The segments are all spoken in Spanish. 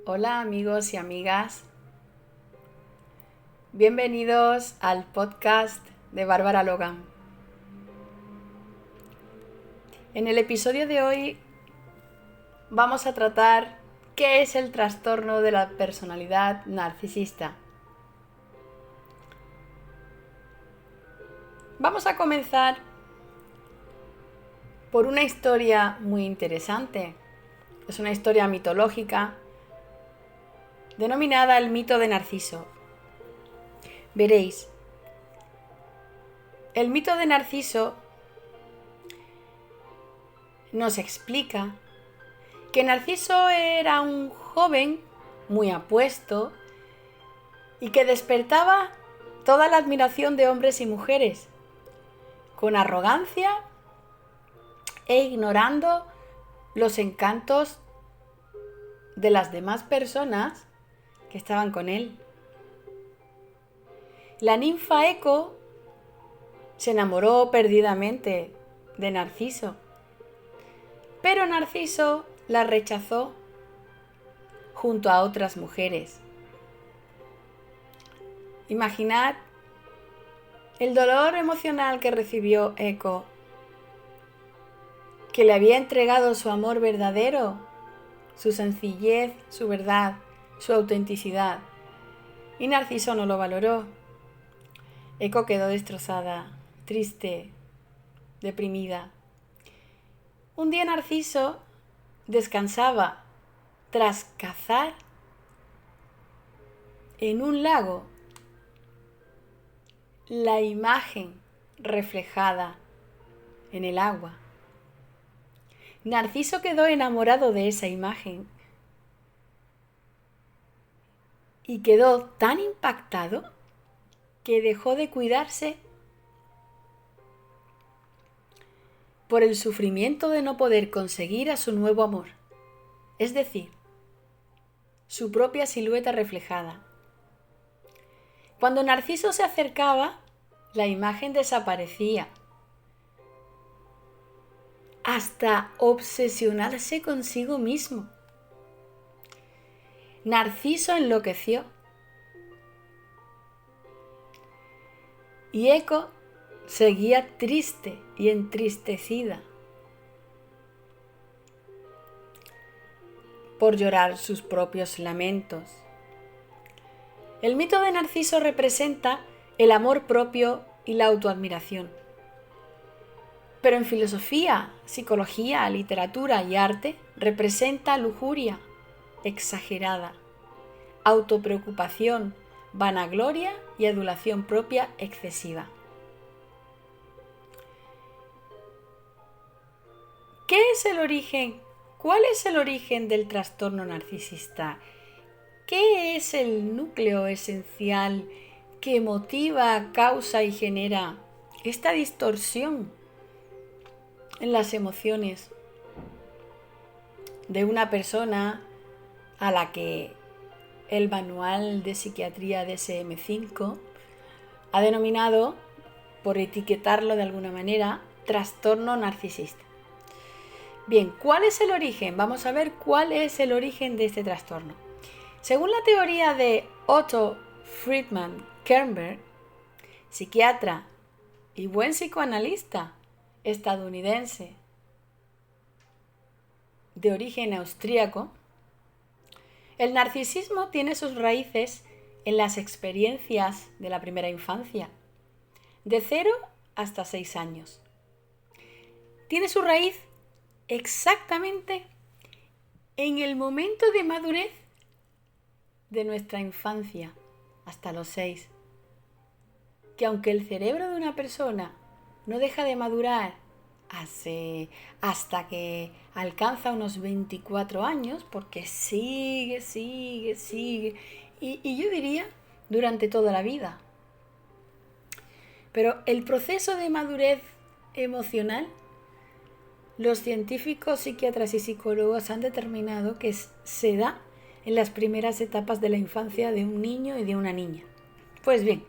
Hola amigos y amigas, bienvenidos al podcast de Bárbara Logan. En el episodio de hoy vamos a tratar qué es el trastorno de la personalidad narcisista. Vamos a comenzar por una historia muy interesante. Es una historia mitológica denominada el mito de Narciso. Veréis, el mito de Narciso nos explica que Narciso era un joven muy apuesto y que despertaba toda la admiración de hombres y mujeres, con arrogancia e ignorando los encantos de las demás personas que estaban con él. La ninfa Eco se enamoró perdidamente de Narciso, pero Narciso la rechazó junto a otras mujeres. Imaginad el dolor emocional que recibió Eco, que le había entregado su amor verdadero, su sencillez, su verdad, su autenticidad, y Narciso no lo valoró. Eco quedó destrozada, triste, deprimida. Un día Narciso descansaba tras cazar en un lago la imagen reflejada en el agua. Narciso quedó enamorado de esa imagen y quedó tan impactado que dejó de cuidarse por el sufrimiento de no poder conseguir a su nuevo amor, es decir, su propia silueta reflejada. Cuando Narciso se acercaba, la imagen desaparecía, hasta obsesionarse consigo mismo. Narciso enloqueció y Eco seguía triste y entristecida por llorar sus propios lamentos. El mito de Narciso representa el amor propio y la autoadmiración. Pero en filosofía, psicología, literatura y arte representa lujuria exagerada, autopreocupación, vanagloria y adulación propia excesiva. ¿Qué es el origen? ¿Cuál es el origen del trastorno narcisista? ¿Qué es el núcleo esencial que motiva, causa y genera esta distorsión en las emociones de una persona a la que el manual de psiquiatría DSM-5 ha denominado, por etiquetarlo de alguna manera, trastorno narcisista? Bien, ¿cuál es el origen? Vamos a ver cuál es el origen de este trastorno. Según la teoría de Otto Friedman Kernberg, psiquiatra y buen psicoanalista estadounidense de origen austríaco, el narcisismo tiene sus raíces en las experiencias de la primera infancia, de 0 hasta 6 años. Tiene su raíz exactamente en el momento de madurez de nuestra infancia, hasta los 6. Que aunque el cerebro de una persona no deja de madurar hasta que alcanza unos 24 años, porque sigue, y yo diría durante toda la vida. Pero el proceso de madurez emocional, los científicos, psiquiatras y psicólogos han determinado que se da en las primeras etapas de la infancia de un niño y de una niña. Pues bien,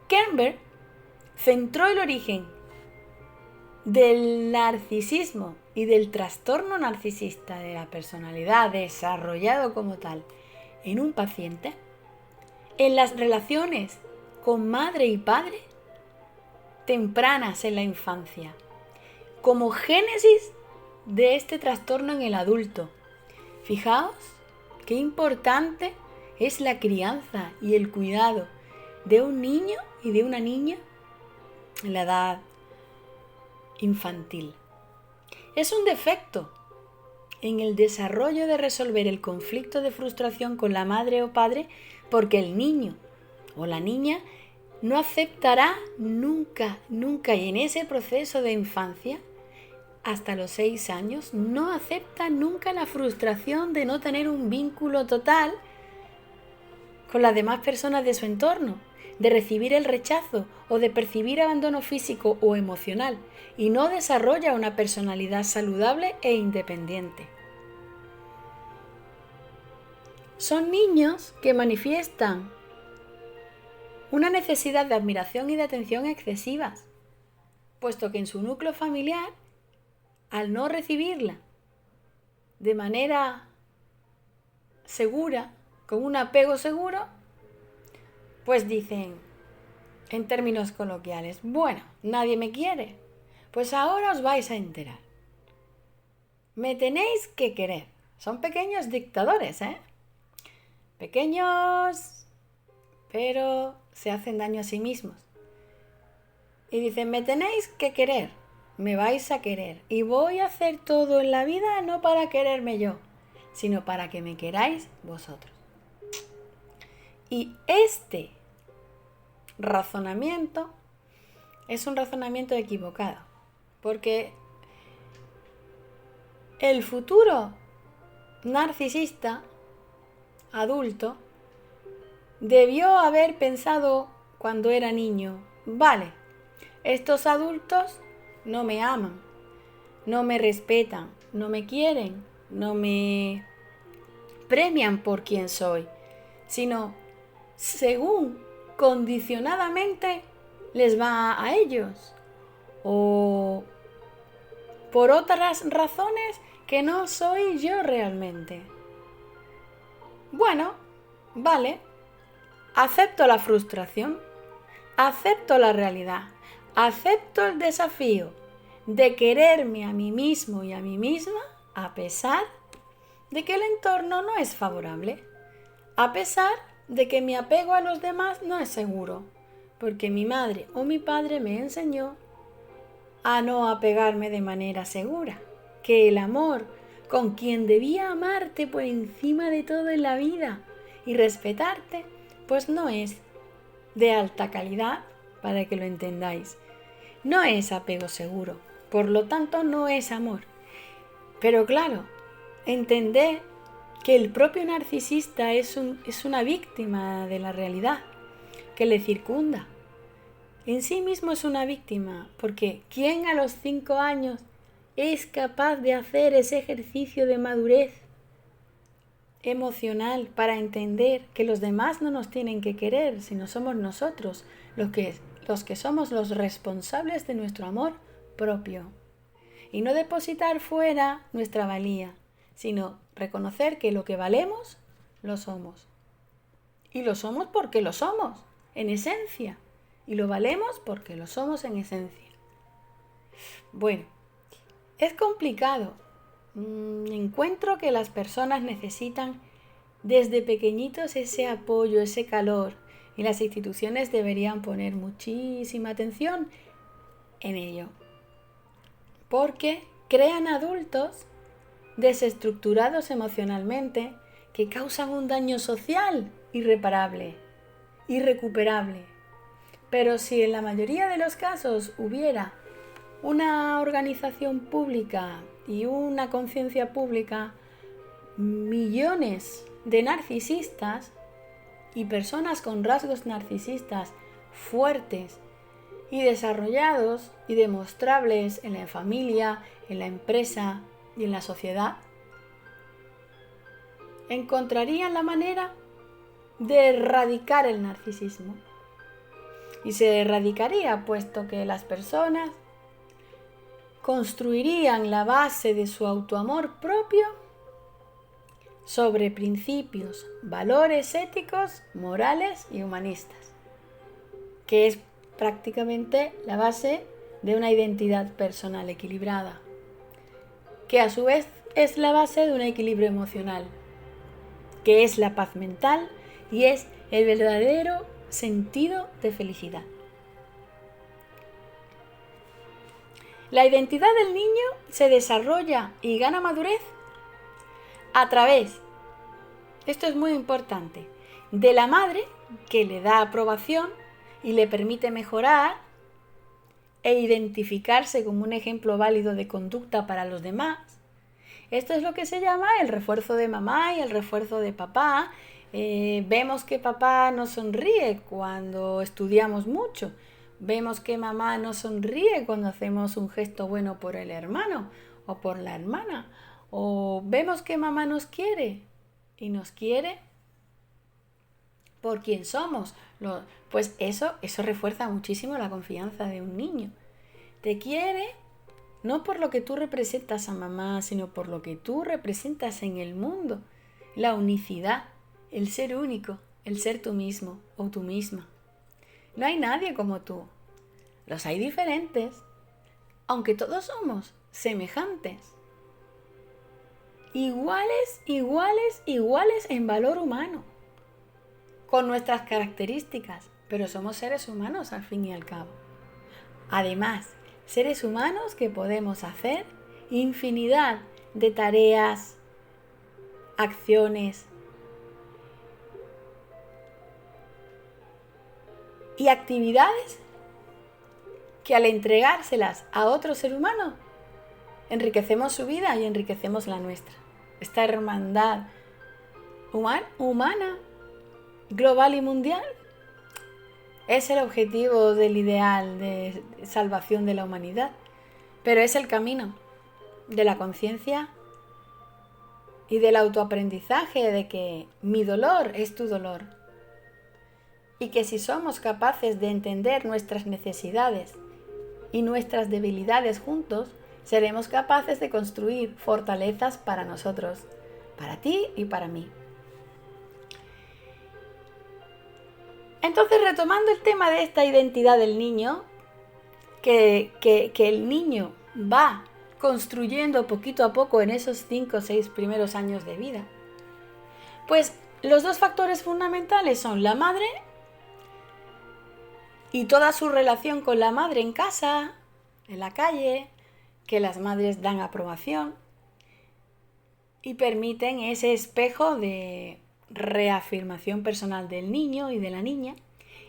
Kernberg centró el origen del narcisismo y del trastorno narcisista de la personalidad desarrollado como tal en un paciente, en las relaciones con madre y padre tempranas en la infancia, como génesis de este trastorno en el adulto. Fijaos qué importante es la crianza y el cuidado de un niño y de una niña en la edad infantil. Es un defecto en el desarrollo de resolver el conflicto de frustración con la madre o padre, porque el niño o la niña no aceptará nunca y en ese proceso de infancia hasta los 6 años no acepta nunca la frustración de no tener un vínculo total con las demás personas de su entorno, de recibir el rechazo o de percibir abandono físico o emocional, y no desarrolla una personalidad saludable e independiente. Son niños que manifiestan una necesidad de admiración y de atención excesivas, puesto que en su núcleo familiar, al no recibirla de manera segura, con un apego seguro, pues dicen, en términos coloquiales, bueno, nadie me quiere, pues ahora os vais a enterar. Me tenéis que querer. Son pequeños dictadores, Pequeños, pero se hacen daño a sí mismos. Y dicen, me tenéis que querer, me vais a querer. Y voy a hacer todo en la vida no para quererme yo, sino para que me queráis vosotros. Y este razonamiento es un razonamiento equivocado, porque el futuro narcisista adulto debió haber pensado cuando era niño, vale, estos adultos no me aman, no me respetan, no me quieren, no me premian por quien soy, sino según condicionadamente les va a ellos o por otras razones que no soy yo realmente. Bueno, vale, acepto la frustración, acepto la realidad, acepto el desafío de quererme a mí mismo y a mí misma a pesar de que el entorno no es favorable, a pesar de que mi apego a los demás no es seguro, porque mi madre o mi padre me enseñó a no apegarme de manera segura, que el amor con quien debía amarte por encima de todo en la vida y respetarte, pues no es de alta calidad, para que lo entendáis. No es apego seguro, por lo tanto no es amor. Pero claro, entended que el propio narcisista es una víctima de la realidad que le circunda. En sí mismo es una víctima, porque ¿quién a los 5 años es capaz de hacer ese ejercicio de madurez emocional para entender que los demás no nos tienen que querer, sino somos nosotros los que somos los responsables de nuestro amor propio? Y no depositar fuera nuestra valía, sino reconocer que lo que valemos, lo somos. Y lo somos porque lo somos, en esencia. Y lo valemos porque lo somos en esencia. Bueno, es complicado. Encuentro que las personas necesitan desde pequeñitos ese apoyo, ese calor. Y las instituciones deberían poner muchísima atención en ello. Porque crean adultos desestructurados emocionalmente que causan un daño social irreparable, irrecuperable. Pero si en la mayoría de los casos hubiera una organización pública y una conciencia pública, millones de narcisistas y personas con rasgos narcisistas fuertes y desarrollados y demostrables en la familia, en la empresa y en la sociedad, encontrarían la manera de erradicar el narcisismo. Y se erradicaría puesto que las personas construirían la base de su autoamor propio sobre principios, valores éticos, morales y humanistas, que es prácticamente la base de una identidad personal equilibrada, que a su vez es la base de un equilibrio emocional, que es la paz mental y es el verdadero sentido de felicidad. La identidad del niño se desarrolla y gana madurez a través, esto es muy importante, de la madre que le da aprobación y le permite mejorar e identificarse como un ejemplo válido de conducta para los demás. Esto es lo que se llama el refuerzo de mamá y el refuerzo de papá. Vemos que papá nos sonríe cuando estudiamos mucho. Vemos que mamá nos sonríe cuando hacemos un gesto bueno por el hermano o por la hermana. O vemos que mamá nos quiere y nos quiere por quien somos. Pues eso refuerza muchísimo la confianza de un niño. Te quiere no por lo que tú representas a mamá, sino por lo que tú representas en el mundo. La unicidad, el ser único, el ser tú mismo o tú misma. No hay nadie como tú. Los hay diferentes, aunque todos somos semejantes. Iguales en valor humano, con nuestras características, pero somos seres humanos al fin y al cabo. Además, seres humanos que podemos hacer infinidad de tareas, acciones y actividades que al entregárselas a otro ser humano enriquecemos su vida y enriquecemos la nuestra. Esta hermandad humana, global y mundial es el objetivo del ideal de salvación de la humanidad, pero es el camino de la conciencia y del autoaprendizaje de que mi dolor es tu dolor y que si somos capaces de entender nuestras necesidades y nuestras debilidades juntos, seremos capaces de construir fortalezas para nosotros, para ti y para mí. Entonces, retomando el tema de esta identidad del niño, que el niño va construyendo poquito a poco en esos 5 o 6 primeros años de vida, pues los dos factores fundamentales son la madre y toda su relación con la madre en casa, en la calle, que las madres dan aprobación y permiten ese espejo de reafirmación personal del niño y de la niña,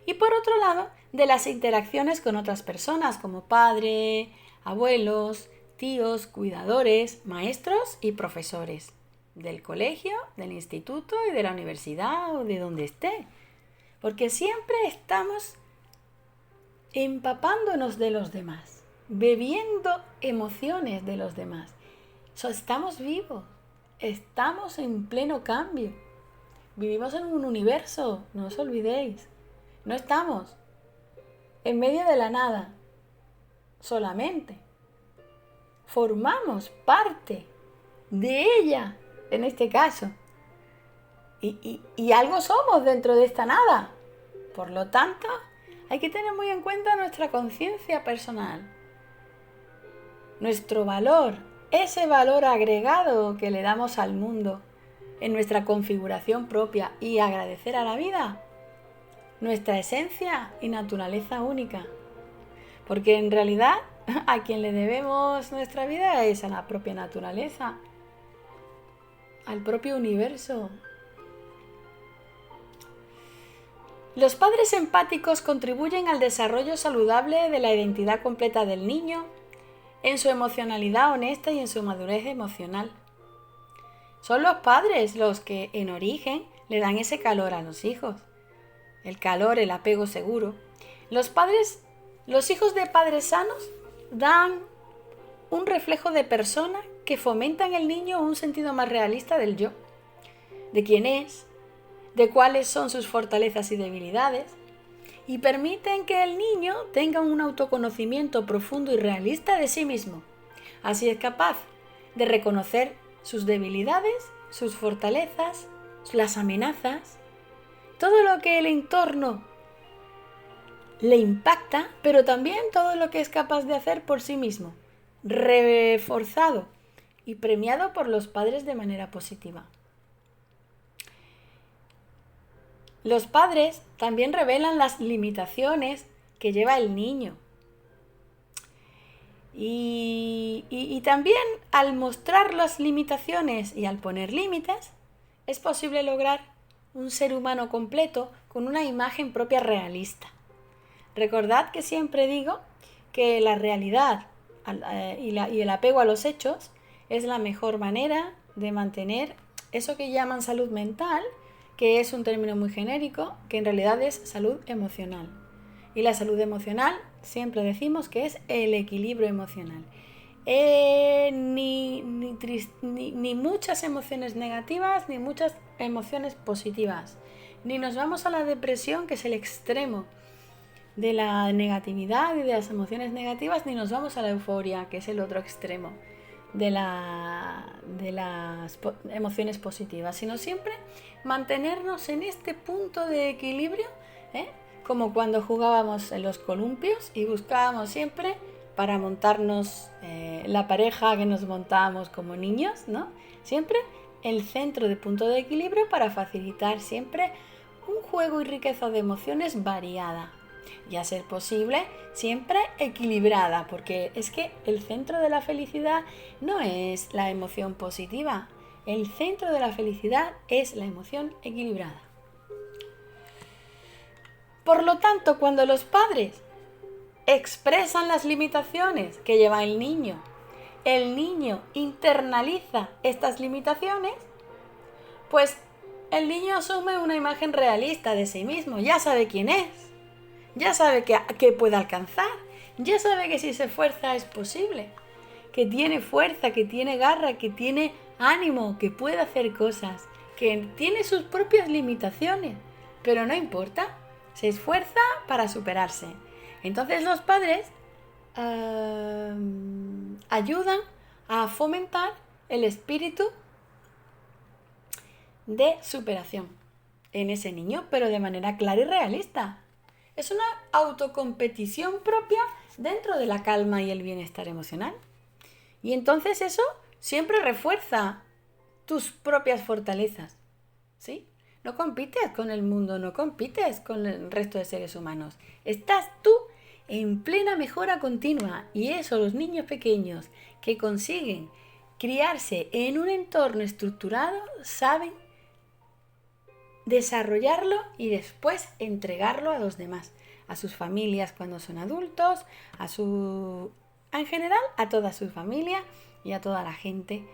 y por otro lado de las interacciones con otras personas como padre, abuelos, tíos, cuidadores, maestros y profesores del colegio, del instituto y de la universidad o de donde esté, porque siempre estamos empapándonos de los demás, bebiendo emociones de los demás. Estamos vivos, estamos en pleno cambio. Vivimos en un universo, no os olvidéis. No estamos en medio de la nada solamente. Formamos parte de ella, en este caso. Y algo somos dentro de esta nada. Por lo tanto, hay que tener muy en cuenta nuestra conciencia personal. Nuestro valor, ese valor agregado que le damos al mundo en nuestra configuración propia y agradecer a la vida nuestra esencia y naturaleza única. Porque en realidad a quien le debemos nuestra vida es a la propia naturaleza, al propio universo. Los padres empáticos contribuyen al desarrollo saludable de la identidad completa del niño, en su emocionalidad honesta y en su madurez emocional. Son los padres los que, en origen, le dan ese calor a los hijos. El calor, el apego seguro. Los hijos de padres sanos dan un reflejo de persona que fomenta en el niño un sentido más realista del yo, de quién es, de cuáles son sus fortalezas y debilidades, y permiten que el niño tenga un autoconocimiento profundo y realista de sí mismo, Así es capaz de reconocer sus debilidades, sus fortalezas, las amenazas, todo lo que el entorno le impacta, pero también todo lo que es capaz de hacer por sí mismo, reforzado y premiado por los padres de manera positiva. Los padres también revelan las limitaciones que lleva el niño. Y también al mostrar las limitaciones y al poner límites, es posible lograr un ser humano completo con una imagen propia realista. Recordad que siempre digo que la realidad y el apego a los hechos es la mejor manera de mantener eso que llaman salud mental, que es un término muy genérico, que en realidad es salud emocional. Y la salud emocional siempre decimos que es el equilibrio emocional. Ni muchas emociones negativas, ni muchas emociones positivas. Ni nos vamos a la depresión, que es el extremo de la negatividad y de las emociones negativas, ni nos vamos a la euforia, que es el otro extremo de las emociones positivas, sino siempre mantenernos en este punto de equilibrio, como cuando jugábamos en los columpios y buscábamos siempre para montarnos la pareja que nos montábamos como niños, ¿no? Siempre el centro de punto de equilibrio para facilitar siempre un juego y riqueza de emociones variada. Y a ser posible, siempre equilibrada, porque es que el centro de la felicidad no es la emoción positiva, el centro de la felicidad es la emoción equilibrada. Por lo tanto, cuando los padres expresan las limitaciones que lleva el niño internaliza estas limitaciones, pues el niño asume una imagen realista de sí mismo, ya sabe quién es. Ya sabe que puede alcanzar, ya sabe que si se esfuerza es posible, que tiene fuerza, que tiene garra, que tiene ánimo, que puede hacer cosas, que tiene sus propias limitaciones, pero no importa, se esfuerza para superarse. Entonces los padres ayudan a fomentar el espíritu de superación en ese niño, pero de manera clara y realista. Es una autocompetición propia dentro de la calma y el bienestar emocional. Y entonces eso siempre refuerza tus propias fortalezas, ¿sí? No compites con el mundo, no compites con el resto de seres humanos. Estás tú en plena mejora continua. Y eso los niños pequeños que consiguen criarse en un entorno estructurado saben desarrollarlo y después entregarlo a los demás, a sus familias cuando son adultos, en general a toda su familia y a toda la gente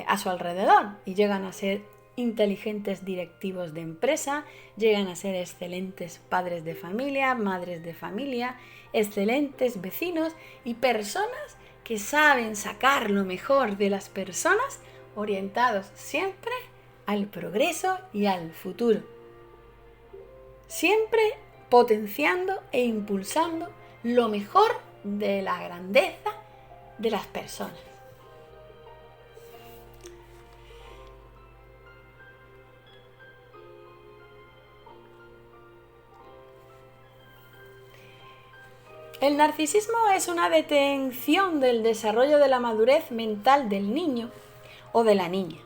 a su alrededor, y llegan a ser inteligentes directivos de empresa, llegan a ser excelentes padres de familia, madres de familia, excelentes vecinos y personas que saben sacar lo mejor de las personas, orientados siempre al progreso y al futuro, siempre potenciando e impulsando lo mejor de la grandeza de las personas. El narcisismo es una detención del desarrollo de la madurez mental del niño o de la niña.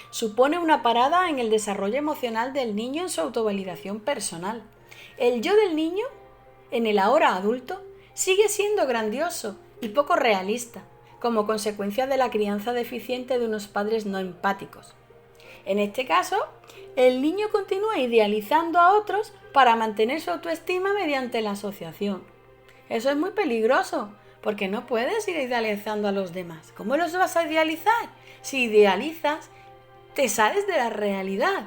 Supone una parada en el desarrollo emocional del niño en su autovalidación personal. El yo del niño, en el ahora adulto, sigue siendo grandioso y poco realista, como consecuencia de la crianza deficiente de unos padres no empáticos. En este caso, el niño continúa idealizando a otros para mantener su autoestima mediante la asociación. Eso es muy peligroso, porque no puedes ir idealizando a los demás. ¿Cómo los vas a idealizar? Si idealizas, te sales de la realidad.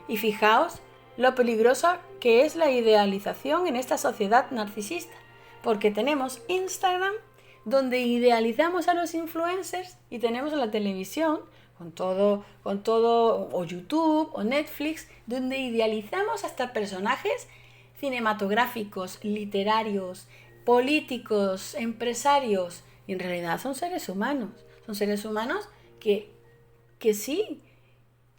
Y fijaos lo peligrosa que es la idealización en esta sociedad narcisista, porque tenemos Instagram, donde idealizamos a los influencers, y tenemos la televisión, con todo, o YouTube, o Netflix, donde idealizamos hasta personajes cinematográficos, literarios, políticos, empresarios, Y en realidad son seres humanos. Son seres humanos que sí,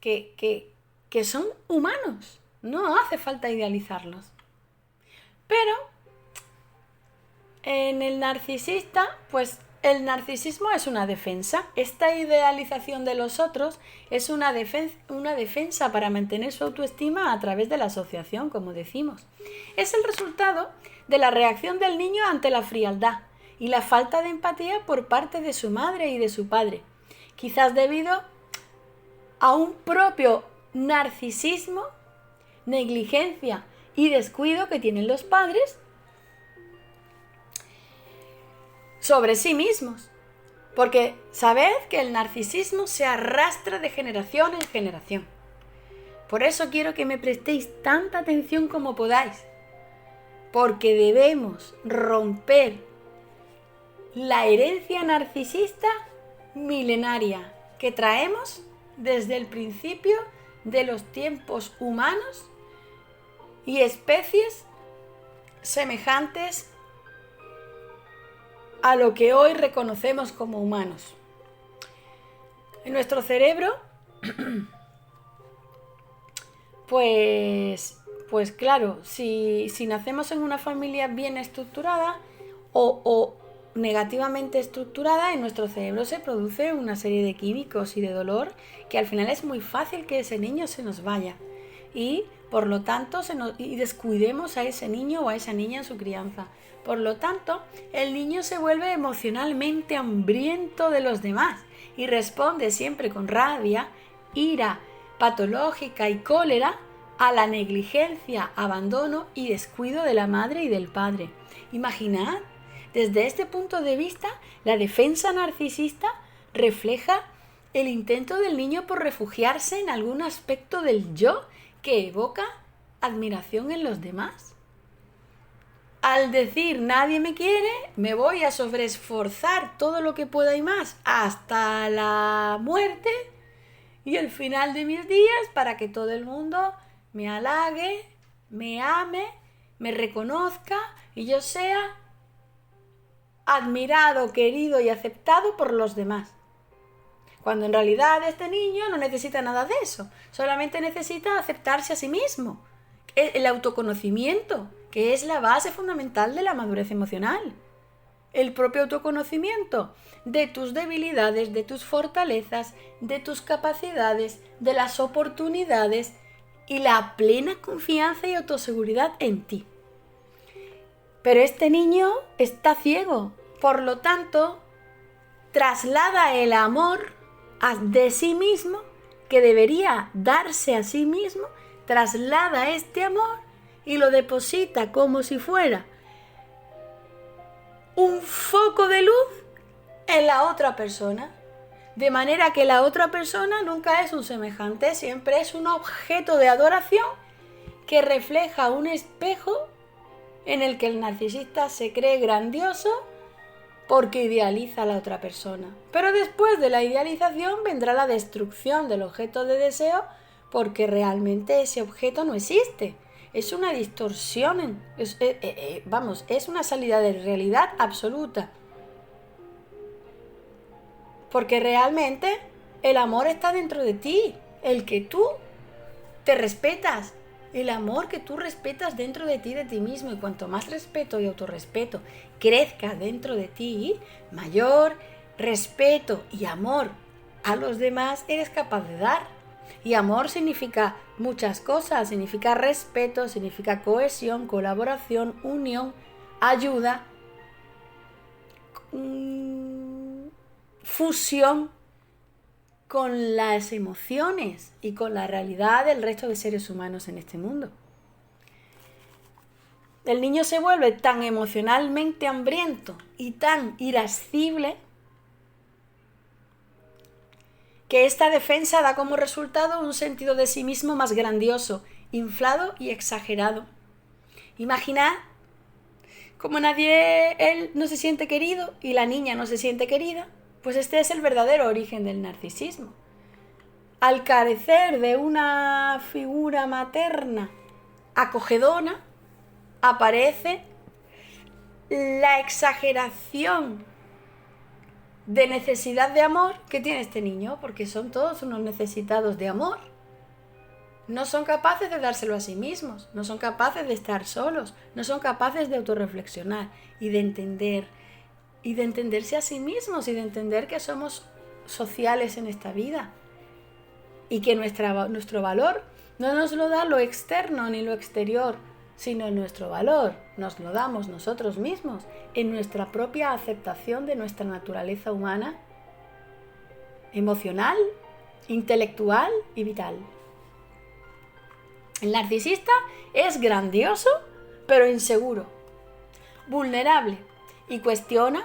que son humanos. No hace falta idealizarlos. Pero en el narcisista, pues el narcisismo es una defensa. Esta idealización de los otros es una defensa para mantener su autoestima a través de la asociación, como decimos. Es el resultado de la reacción del niño ante la frialdad y la falta de empatía por parte de su madre y de su padre, quizás debido a un propio narcisismo, negligencia y descuido que tienen los padres sobre sí mismos. Porque sabed que el narcisismo se arrastra de generación en generación. Por eso quiero que me prestéis tanta atención como podáis, porque debemos romper la herencia narcisista milenaria que traemos desde el principio de los tiempos humanos y especies semejantes a lo que hoy reconocemos como humanos. En nuestro cerebro, pues claro, si nacemos en una familia bien estructurada o negativamente estructurada, en nuestro cerebro se produce una serie de químicos y de dolor que al final es muy fácil que ese niño se nos vaya y por lo tanto y descuidemos a ese niño o a esa niña en su crianza. Por lo tanto, el niño se vuelve emocionalmente hambriento de los demás y responde siempre con rabia, ira patológica y cólera a la negligencia, abandono y descuido de la madre y del padre. Imaginad, desde este punto de vista, la defensa narcisista refleja el intento del niño por refugiarse en algún aspecto del yo que evoca admiración en los demás. Al decir nadie me quiere, me voy a sobreesforzar todo lo que pueda y más hasta la muerte y el final de mis días para que todo el mundo me halague, me ame, me reconozca y yo sea admirado, querido y aceptado por los demás. Cuando en realidad este niño no necesita nada de eso, solamente necesita aceptarse a sí mismo. El autoconocimiento, que es la base fundamental de la madurez emocional. El propio autoconocimiento de tus debilidades, de tus fortalezas, de tus capacidades, de las oportunidades y la plena confianza y autoseguridad en ti. Pero este niño está ciego, por lo tanto, traslada el amor de sí mismo, que debería darse a sí mismo, traslada este amor y lo deposita como si fuera un foco de luz en la otra persona. De manera que la otra persona nunca es un semejante, siempre es un objeto de adoración que refleja un espejo en el que el narcisista se cree grandioso porque idealiza a la otra persona. Pero después de la idealización vendrá la destrucción del objeto de deseo porque realmente ese objeto no existe. Es una distorsión, es una salida de realidad absoluta. Porque realmente el amor está dentro de ti, el que tú te respetas, el amor que tú respetas dentro de ti mismo. Y cuanto más respeto y autorrespeto crezca dentro de ti, mayor respeto y amor a los demás eres capaz de dar. Y amor significa muchas cosas, significa respeto, significa cohesión, colaboración, unión, ayuda, fusión con las emociones y con la realidad del resto de seres humanos en este mundo. El niño se vuelve tan emocionalmente hambriento y tan irascible que esta defensa da como resultado un sentido de sí mismo más grandioso, inflado y exagerado. Imaginad cómo él no se siente querido y la niña no se siente querida, pues este es el verdadero origen del narcisismo. Al carecer de una figura materna acogedora, aparece la exageración de necesidad de amor que tiene este niño, porque son todos unos necesitados de amor. No son capaces de dárselo a sí mismos, no son capaces de estar solos, no son capaces de autorreflexionar y de entenderse a sí mismos y de entender que somos sociales en esta vida y que nuestro valor no nos lo da lo externo ni lo exterior, sino nuestro valor nos lo damos nosotros mismos en nuestra propia aceptación de nuestra naturaleza humana, emocional, intelectual y vital. El narcisista es grandioso, pero inseguro, vulnerable y cuestiona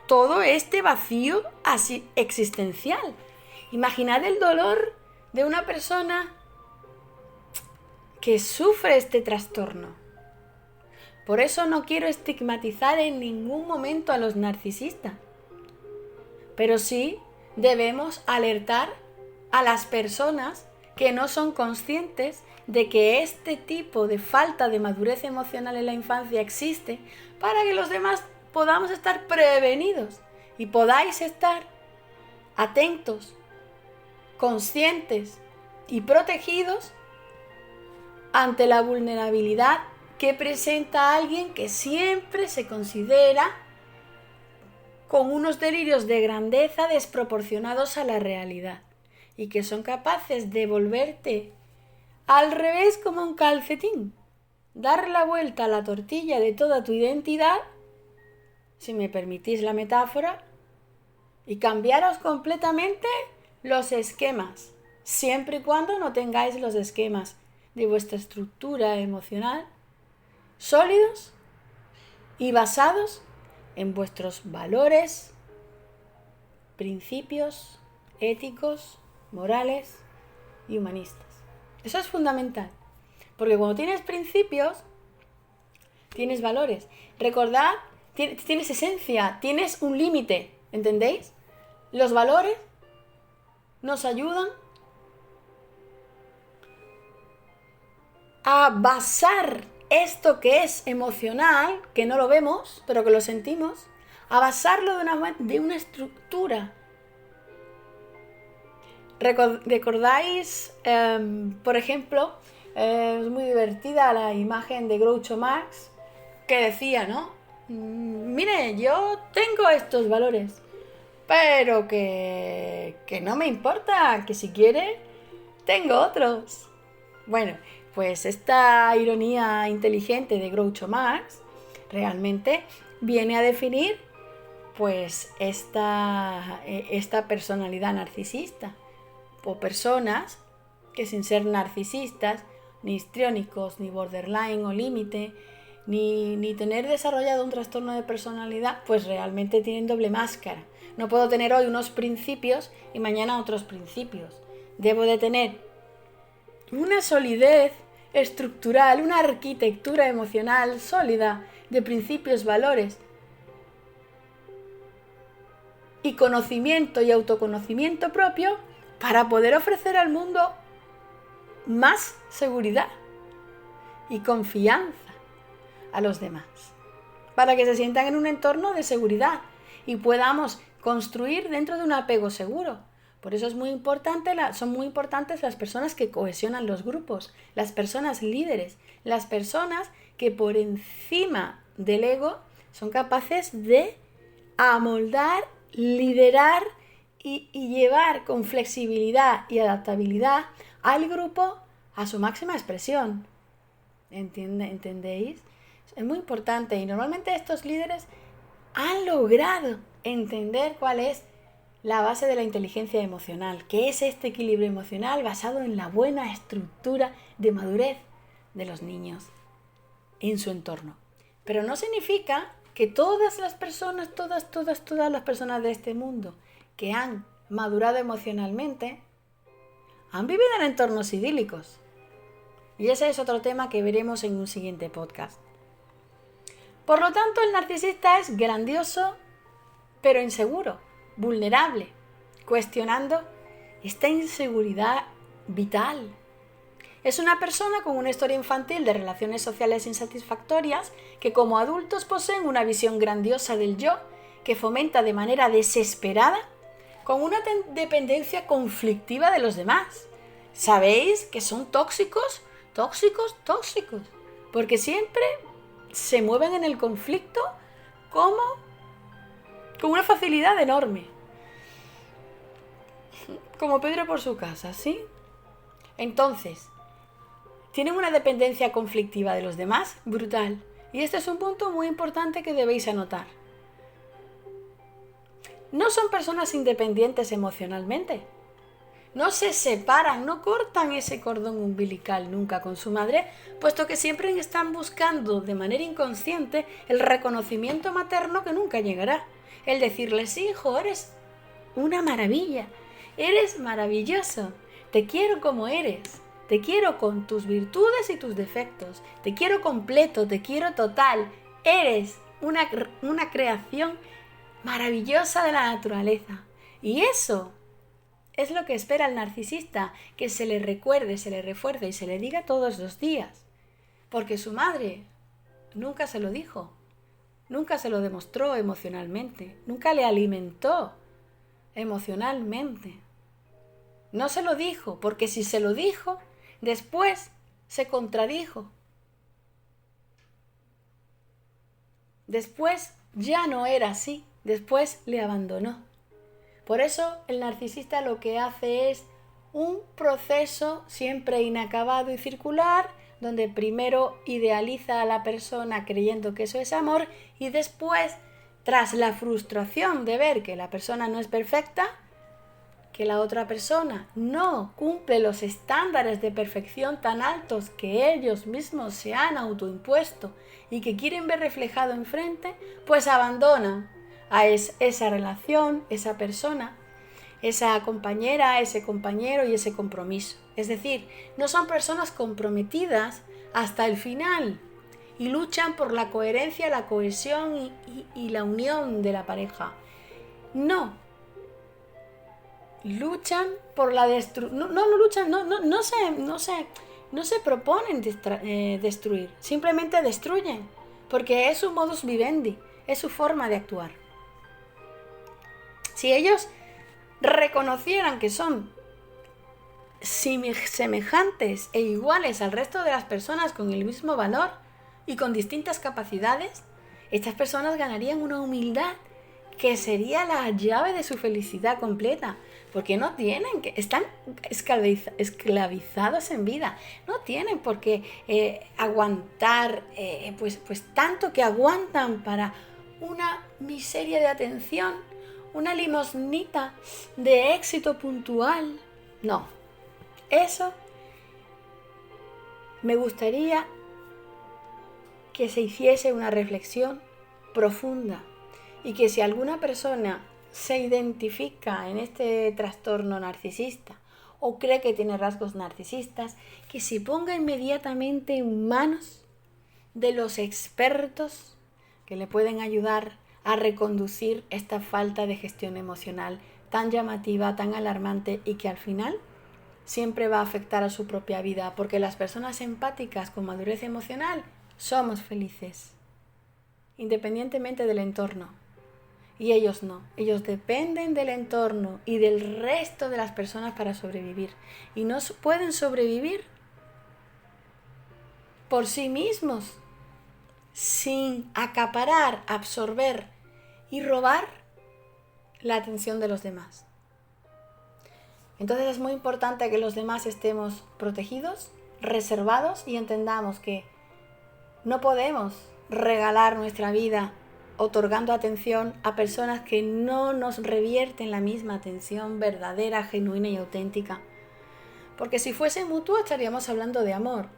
todo este vacío así existencial. Imaginad el dolor de una persona que sufre este trastorno. Por eso no quiero estigmatizar en ningún momento a los narcisistas, pero sí debemos alertar a las personas que no son conscientes de que este tipo de falta de madurez emocional en la infancia existe, para que los demás podamos estar prevenidos y podáis estar atentos, conscientes y protegidos ante la vulnerabilidad que presenta alguien que siempre se considera con unos delirios de grandeza desproporcionados a la realidad y que son capaces de volverte al revés como un calcetín, dar la vuelta a la tortilla de toda tu identidad, si me permitís la metáfora, y cambiaros completamente los esquemas, siempre y cuando no tengáis los esquemas de vuestra estructura emocional sólidos y basados en vuestros valores, principios éticos, morales y humanistas. Eso es fundamental, porque cuando tienes principios, tienes valores. Recordad, tienes esencia, tienes un límite, ¿entendéis? Los valores nos ayudan a basar esto que es emocional, que no lo vemos, pero que lo sentimos, a basarlo de una estructura. ¿Recordáis, por ejemplo, es muy divertida la imagen de Groucho Marx que decía, ¿no? Mire, yo tengo estos valores, pero que no me importa, que si quiere, tengo otros. Bueno, pues esta ironía inteligente de Groucho Marx realmente viene a definir pues esta personalidad narcisista, o personas que sin ser narcisistas, ni histriónicos, ni borderline o límite, ni tener desarrollado un trastorno de personalidad, pues realmente tienen doble máscara. No puedo tener hoy unos principios y mañana otros principios. Debo de tener una solidez estructural, una arquitectura emocional sólida de principios, valores y conocimiento y autoconocimiento propio para poder ofrecer al mundo más seguridad y confianza a los demás, para que se sientan en un entorno de seguridad y podamos construir dentro de un apego seguro. Por eso es muy importante, son muy importantes las personas que cohesionan los grupos, las personas líderes, las personas que por encima del ego son capaces de amoldar, liderar y llevar con flexibilidad y adaptabilidad al grupo a su máxima expresión. ¿Entendéis? Es muy importante y normalmente estos líderes han logrado entender cuál es la base de la inteligencia emocional, que es este equilibrio emocional basado en la buena estructura de madurez de los niños en su entorno. Pero no significa que todas las personas, todas las personas de este mundo que han madurado emocionalmente han vivido en entornos idílicos. Y ese es otro tema que veremos en un siguiente podcast. Por lo tanto, el narcisista es grandioso, pero inseguro, vulnerable, cuestionando esta inseguridad vital. Es una persona con una historia infantil de relaciones sociales insatisfactorias que como adultos poseen una visión grandiosa del yo que fomenta de manera desesperada con una dependencia conflictiva de los demás. ¿Sabéis que son tóxicos? Tóxicos, tóxicos. Porque siempre se mueven en el conflicto con una facilidad enorme. Como Pedro por su casa, ¿sí? Entonces, tienen una dependencia conflictiva de los demás brutal. Y este es un punto muy importante que debéis anotar. No son personas independientes emocionalmente. No se separan, no cortan ese cordón umbilical nunca con su madre, puesto que siempre están buscando de manera inconsciente el reconocimiento materno que nunca llegará. El decirles, hijo, eres una maravilla, eres maravilloso, te quiero como eres, te quiero con tus virtudes y tus defectos, te quiero completo, te quiero total, eres una creación maravillosa de la naturaleza. Y eso es lo que espera el narcisista, que se le recuerde, se le refuerce y se le diga todos los días. Porque su madre nunca se lo dijo, nunca se lo demostró emocionalmente, nunca le alimentó emocionalmente. No se lo dijo, porque si se lo dijo, después se contradijo. Después ya no era así, después le abandonó. Por eso el narcisista lo que hace es un proceso siempre inacabado y circular, donde primero idealiza a la persona creyendo que eso es amor y después, tras la frustración de ver que la persona no es perfecta, que la otra persona no cumple los estándares de perfección tan altos que ellos mismos se han autoimpuesto y que quieren ver reflejado enfrente, pues abandonan a esa relación, esa persona, esa compañera, ese compañero y ese compromiso. Es decir, no son personas comprometidas hasta el final y luchan por la coherencia, la cohesión y la unión de la pareja. No. Luchan por la destrucción. No se proponen destruir. Simplemente destruyen. Porque es su modus vivendi. Es su forma de actuar. Si ellos reconocieran que son semejantes e iguales al resto de las personas con el mismo valor y con distintas capacidades, estas personas ganarían una humildad que sería la llave de su felicidad completa, porque no tienen que, están esclavizados en vida, no tienen por qué aguantar pues tanto que aguantan para una miseria de atención, una limosnita de éxito puntual. No, eso me gustaría que se hiciese una reflexión profunda y que si alguna persona se identifica en este trastorno narcisista o cree que tiene rasgos narcisistas, que se ponga inmediatamente en manos de los expertos que le pueden ayudar a reconducir esta falta de gestión emocional tan llamativa, tan alarmante y que al final siempre va a afectar a su propia vida, porque las personas empáticas con madurez emocional somos felices, independientemente del entorno. Y ellos no, ellos dependen del entorno y del resto de las personas para sobrevivir. Y no pueden sobrevivir por sí mismos, sin acaparar, absorber y robar la atención de los demás. Entonces es muy importante que los demás estemos protegidos, reservados y entendamos que no podemos regalar nuestra vida otorgando atención a personas que no nos revierten la misma atención verdadera, genuina y auténtica. Porque si fuese mutuo estaríamos hablando de amor.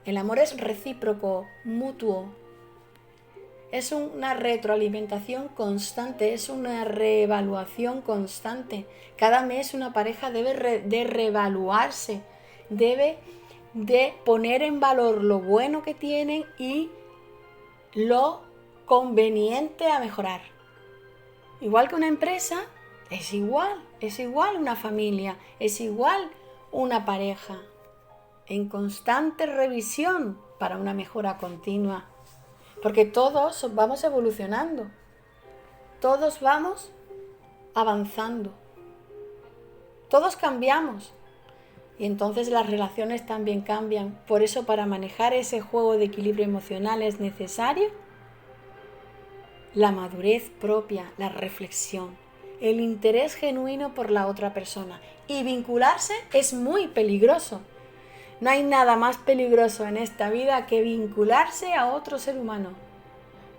El amor es recíproco, mutuo. Es una retroalimentación constante, es una reevaluación constante. Cada mes una pareja debe de reevaluarse, debe de poner en valor lo bueno que tienen y lo conveniente a mejorar. Igual que una empresa, es igual una familia, es igual una pareja, en constante revisión para una mejora continua, porque todos vamos evolucionando. todos vamos avanzando, todos cambiamos y entonces las relaciones también cambian. Por eso, para manejar ese juego de equilibrio emocional es necesario la madurez propia, la reflexión, el interés genuino por la otra persona. Y vincularse es muy peligroso. No hay nada más peligroso en esta vida que vincularse a otro ser humano,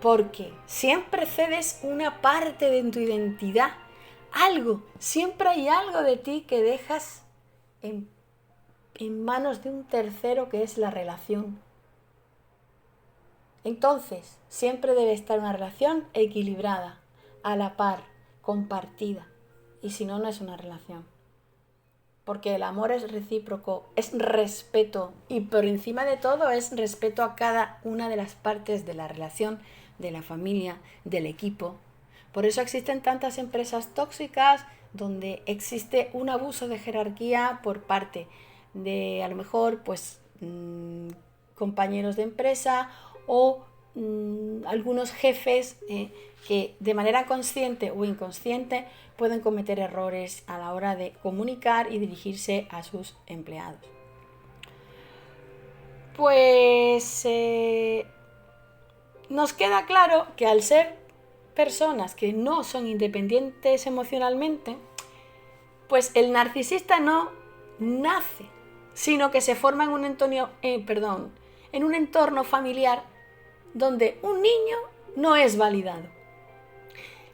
porque siempre cedes una parte de tu identidad, algo, siempre hay algo de ti que dejas en manos de un tercero, que es la relación. Entonces, siempre debe estar una relación equilibrada, a la par, compartida, y si no, no es una relación. Porque el amor es recíproco, es respeto, y por encima de todo es respeto a cada una de las partes de la relación, de la familia, del equipo. Por eso existen tantas empresas tóxicas donde existe un abuso de jerarquía por parte de, a lo mejor, compañeros de empresa o algunos jefes que de manera consciente o inconsciente pueden cometer errores a la hora de comunicar y dirigirse a sus empleados. Pues nos queda claro que al ser personas que no son independientes emocionalmente, pues el narcisista no nace, sino que se forma en un entorno familiar donde un niño no es validado.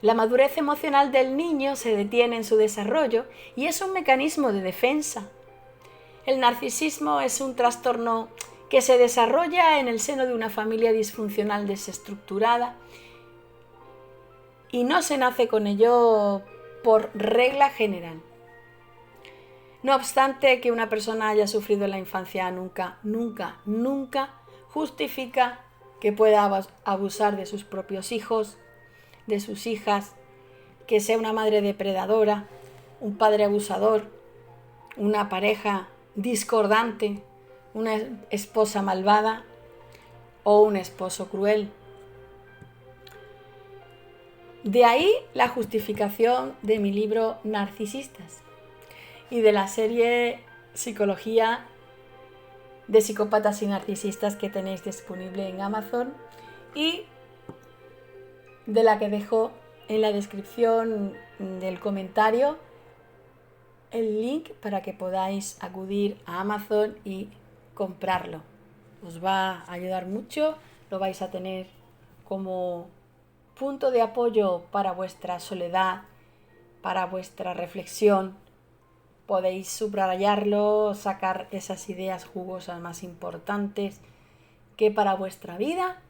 La madurez emocional del niño se detiene en su desarrollo y es un mecanismo de defensa. El narcisismo es un trastorno que se desarrolla en el seno de una familia disfuncional desestructurada y no se nace con ello por regla general. No obstante, que una persona haya sufrido en la infancia nunca justifica que pueda abusar de sus propios hijos, de sus hijas, que sea una madre depredadora, un padre abusador, una pareja discordante, una esposa malvada o un esposo cruel. De ahí la justificación de mi libro Narcisistas y de la serie Psicología de psicópatas y narcisistas que tenéis disponible en Amazon y de la que dejo en la descripción del comentario el link para que podáis acudir a Amazon y comprarlo. Os va a ayudar mucho, lo vais a tener como punto de apoyo para vuestra soledad, para vuestra reflexión. Podéis subrayarlo, sacar esas ideas jugosas más importantes que para vuestra vida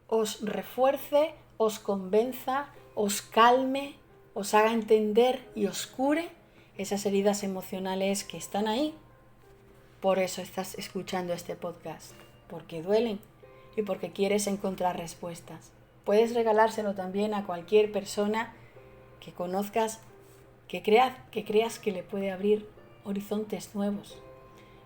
os refuerce, os convenza, os calme, os haga entender y os cure esas heridas emocionales que están ahí. Por eso estás escuchando este podcast, porque duelen y porque quieres encontrar respuestas. Puedes regalárselo también a cualquier persona que conozcas, que creas que le puede abrir horizontes nuevos.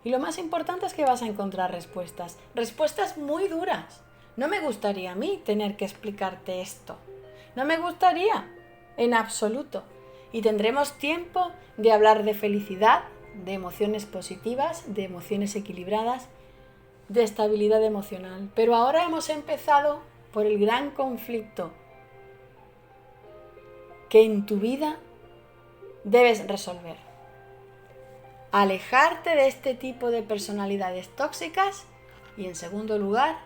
Y lo más importante es que vas a encontrar respuestas muy duras. No me gustaría a mí tener que explicarte esto. No me gustaría, en absoluto. Y tendremos tiempo de hablar de felicidad, de emociones positivas, de emociones equilibradas, de estabilidad emocional. Pero ahora hemos empezado por el gran conflicto que en tu vida debes resolver. Alejarte de este tipo de personalidades tóxicas y, en segundo lugar,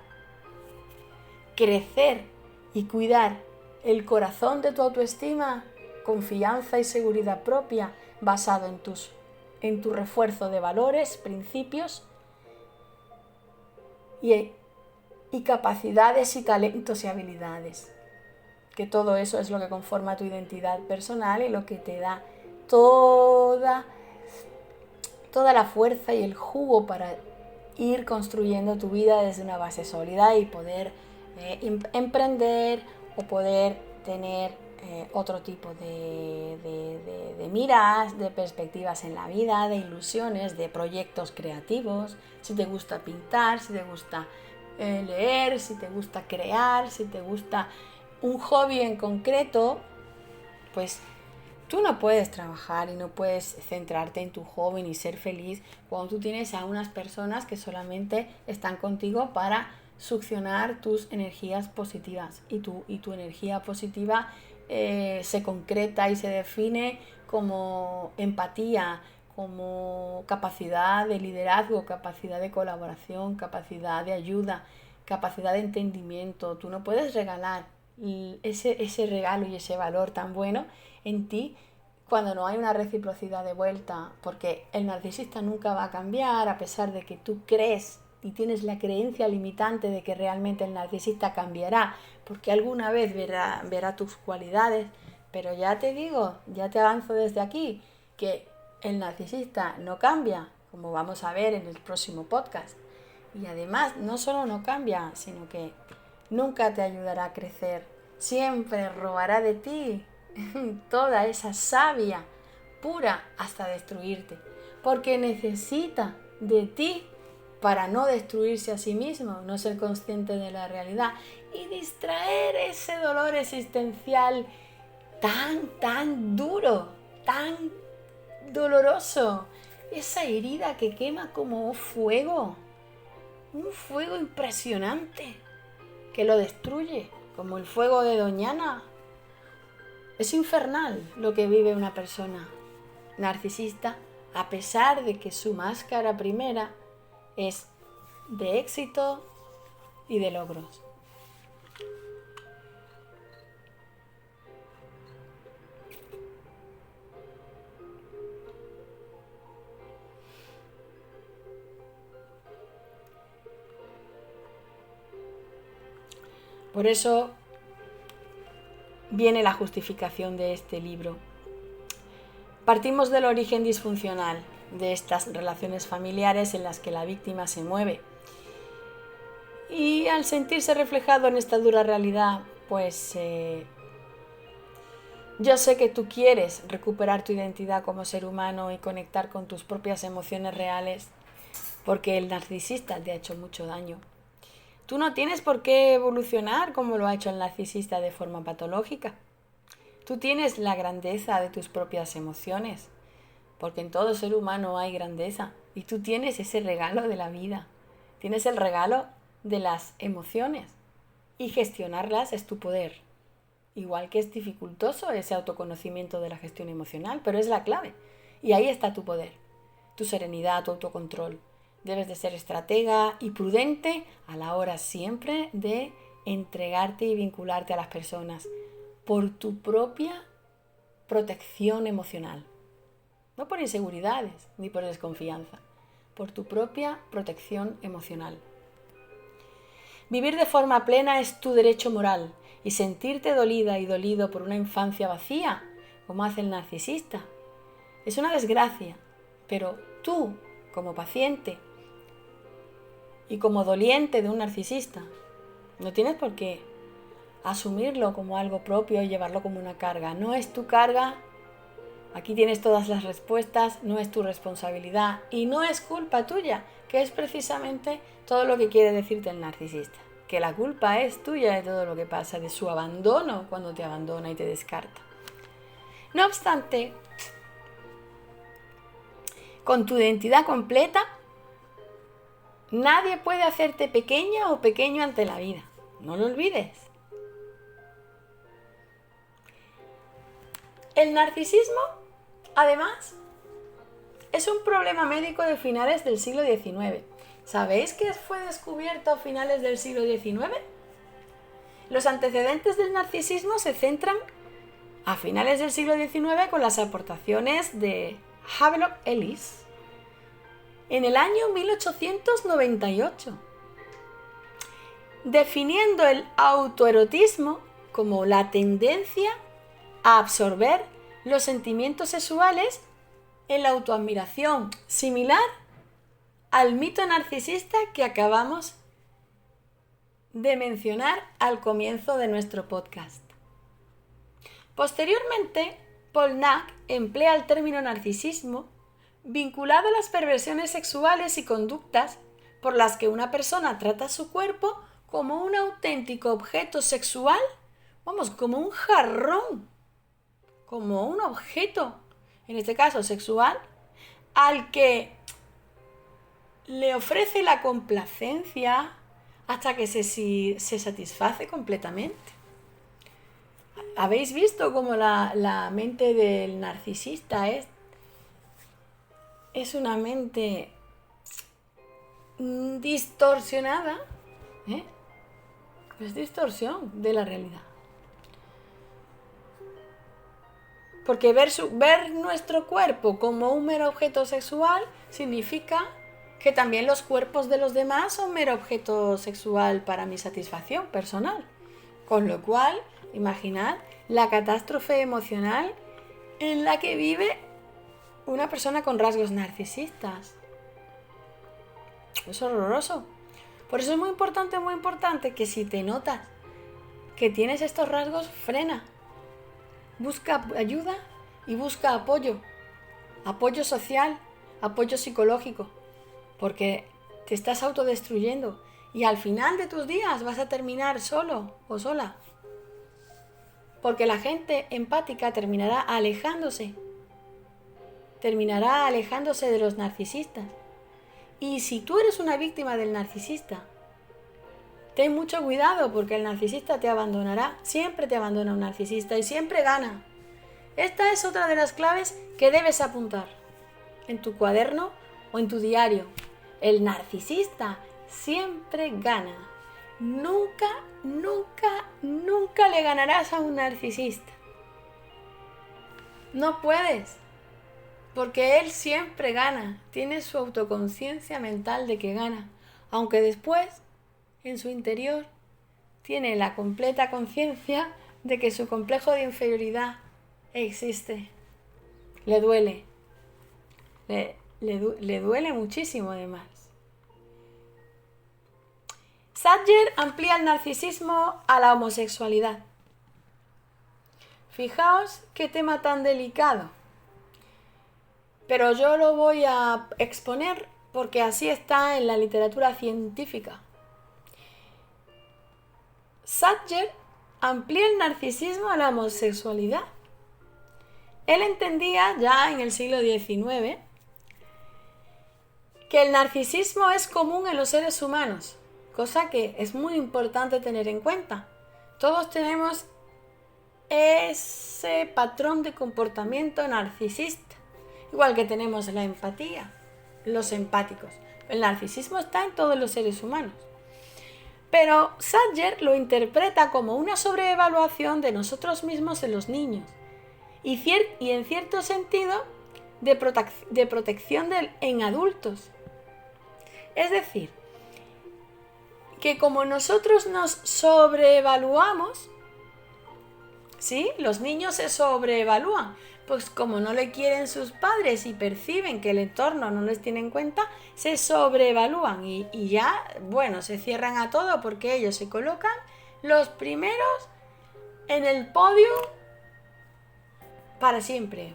crecer y cuidar el corazón de tu autoestima, confianza y seguridad propia basado en tu refuerzo de valores, principios y capacidades y talentos y habilidades. Que todo eso es lo que conforma tu identidad personal y lo que te da toda la fuerza y el jugo para ir construyendo tu vida desde una base sólida y poder emprender o poder tener otro tipo de miras, de perspectivas en la vida, de ilusiones, de proyectos creativos. Si te gusta pintar, si te gusta leer, si te gusta crear, si te gusta un hobby en concreto, pues tú no puedes trabajar y no puedes centrarte en tu hobby ni ser feliz cuando tú tienes a unas personas que solamente están contigo para succionar tus energías positivas. Y tu energía positiva se concreta y se define como empatía, como capacidad de liderazgo, capacidad de colaboración, capacidad de ayuda, capacidad de entendimiento. Tú no puedes regalar ese regalo y ese valor tan bueno en ti cuando no hay una reciprocidad de vuelta, porque el narcisista nunca va a cambiar a pesar de que tú crees y tienes la creencia limitante de que realmente el narcisista cambiará, porque alguna vez verá tus cualidades, pero ya te digo, ya te avanzo desde aquí, que el narcisista no cambia, como vamos a ver en el próximo podcast. Y además no solo no cambia, sino que nunca te ayudará a crecer. Siempre robará de ti toda esa savia pura hasta destruirte. Porque necesita de ti para no destruirse a sí mismo, no ser consciente de la realidad y distraer ese dolor existencial tan duro, tan doloroso. Esa herida que quema como fuego. Un fuego impresionante que lo destruye, como el fuego de Doñana. Es infernal lo que vive una persona narcisista, a pesar de que su máscara primera es de éxito y de logros. Por eso viene la justificación de este libro. Partimos del origen disfuncional de estas relaciones familiares en las que la víctima se mueve. Y al sentirse reflejado en esta dura realidad, pues yo sé que tú quieres recuperar tu identidad como ser humano y conectar con tus propias emociones reales, porque el narcisista te ha hecho mucho daño. Tú no tienes por qué evolucionar como lo ha hecho el narcisista de forma patológica. Tú tienes la grandeza de tus propias emociones, porque en todo ser humano hay grandeza. Y tú tienes ese regalo de la vida. Tienes el regalo de las emociones. Y gestionarlas es tu poder. Igual que es dificultoso ese autoconocimiento de la gestión emocional, pero es la clave. Y ahí está tu poder, tu serenidad, tu autocontrol. Debes de ser estratega y prudente a la hora siempre de entregarte y vincularte a las personas por tu propia protección emocional. No por inseguridades ni por desconfianza, por tu propia protección emocional. Vivir de forma plena es tu derecho moral y sentirte dolida y dolido por una infancia vacía, como hace el narcisista, es una desgracia, pero tú, como paciente y como doliente de un narcisista, no tienes por qué asumirlo como algo propio y llevarlo como una carga. No es tu carga, aquí tienes todas las respuestas, no es tu responsabilidad y no es culpa tuya, que es precisamente todo lo que quiere decirte el narcisista. Que la culpa es tuya de todo lo que pasa, de su abandono cuando te abandona y te descarta. No obstante, con tu identidad completa, nadie puede hacerte pequeña o pequeño ante la vida. No lo olvides. El narcisismo, además, es un problema médico de finales del siglo XIX. ¿Sabéis qué fue descubierto a finales del siglo XIX? Los antecedentes del narcisismo se centran a finales del siglo XIX con las aportaciones de Havelock Ellis en el año 1898, definiendo el autoerotismo como la tendencia a absorber los sentimientos sexuales en la autoadmiración, similar al mito narcisista que acabamos de mencionar al comienzo de nuestro podcast. Posteriormente, Pollnack emplea el término narcisismo vinculado a las perversiones sexuales y conductas por las que una persona trata su cuerpo como un auténtico objeto sexual vamos, como un jarrón, como un objeto, en este caso sexual, al que le ofrece la complacencia hasta que se satisface completamente. ¿Habéis visto cómo la mente del narcisista es una mente distorsionada? Es distorsión de la realidad. Porque ver nuestro cuerpo como un mero objeto sexual significa que también los cuerpos de los demás son mero objeto sexual para mi satisfacción personal. Con lo cual, imaginad la catástrofe emocional en la que vive una persona con rasgos narcisistas. Es horroroso. Por eso es muy importante que si te notas que tienes estos rasgos, frena. Busca ayuda y busca apoyo. Apoyo social, apoyo psicológico. Porque te estás autodestruyendo y al final de tus días vas a terminar solo o sola. Porque la gente empática terminará alejándose de los narcisistas. Y si tú eres una víctima del narcisista, ten mucho cuidado porque el narcisista te abandonará. Siempre te abandona un narcisista y siempre gana. Esta es otra de las claves que debes apuntar en tu cuaderno o en tu diario. El narcisista siempre gana. Nunca le ganarás a un narcisista. No puedes. Porque él siempre gana. Tiene su autoconciencia mental de que gana. Aunque después, en su interior, tiene la completa conciencia de que su complejo de inferioridad existe. Le duele. Le duele muchísimo además. Sanger amplía el narcisismo a la homosexualidad. Fijaos qué tema tan delicado. Pero yo lo voy a exponer porque así está en la literatura científica. Sanger amplía el narcisismo a la homosexualidad. Él entendía ya en el siglo XIX que el narcisismo es común en los seres humanos, cosa que es muy importante tener en cuenta. Todos tenemos ese patrón de comportamiento narcisista, igual que tenemos la empatía, los empáticos. El narcisismo está en todos los seres humanos. Pero Sanger lo interpreta como una sobreevaluación de nosotros mismos en los niños y en cierto sentido de protección en adultos. Es decir, que como nosotros nos sobreevaluamos, ¿sí? Los niños se sobreevalúan, pues como no le quieren sus padres y perciben que el entorno no les tiene en cuenta, se sobreevalúan y ya, bueno, se cierran a todo porque ellos se colocan los primeros en el podio para siempre.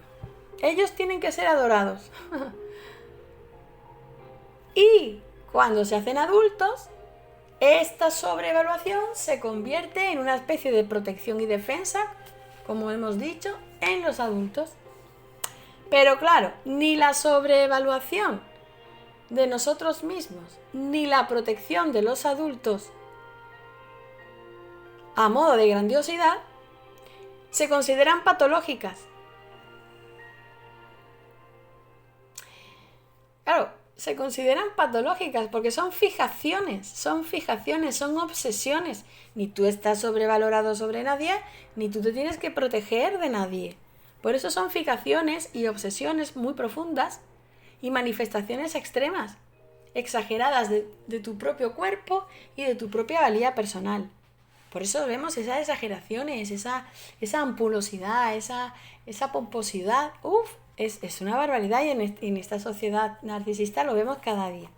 Ellos tienen que ser adorados. Y cuando se hacen adultos, esta sobreevaluación se convierte en una especie de protección y defensa, como hemos dicho, en los adultos. Pero claro, ni la sobreevaluación de nosotros mismos, ni la protección de los adultos a modo de grandiosidad, se consideran patológicas. Claro, se consideran patológicas porque son fijaciones, son obsesiones. Ni tú estás sobrevalorado sobre nadie, ni tú te tienes que proteger de nadie. Por eso son fijaciones y obsesiones muy profundas y manifestaciones extremas, exageradas de tu propio cuerpo y de tu propia valía personal. Por eso vemos esas exageraciones, esa ampulosidad, esa pomposidad. Es una barbaridad y en esta sociedad narcisista lo vemos cada día.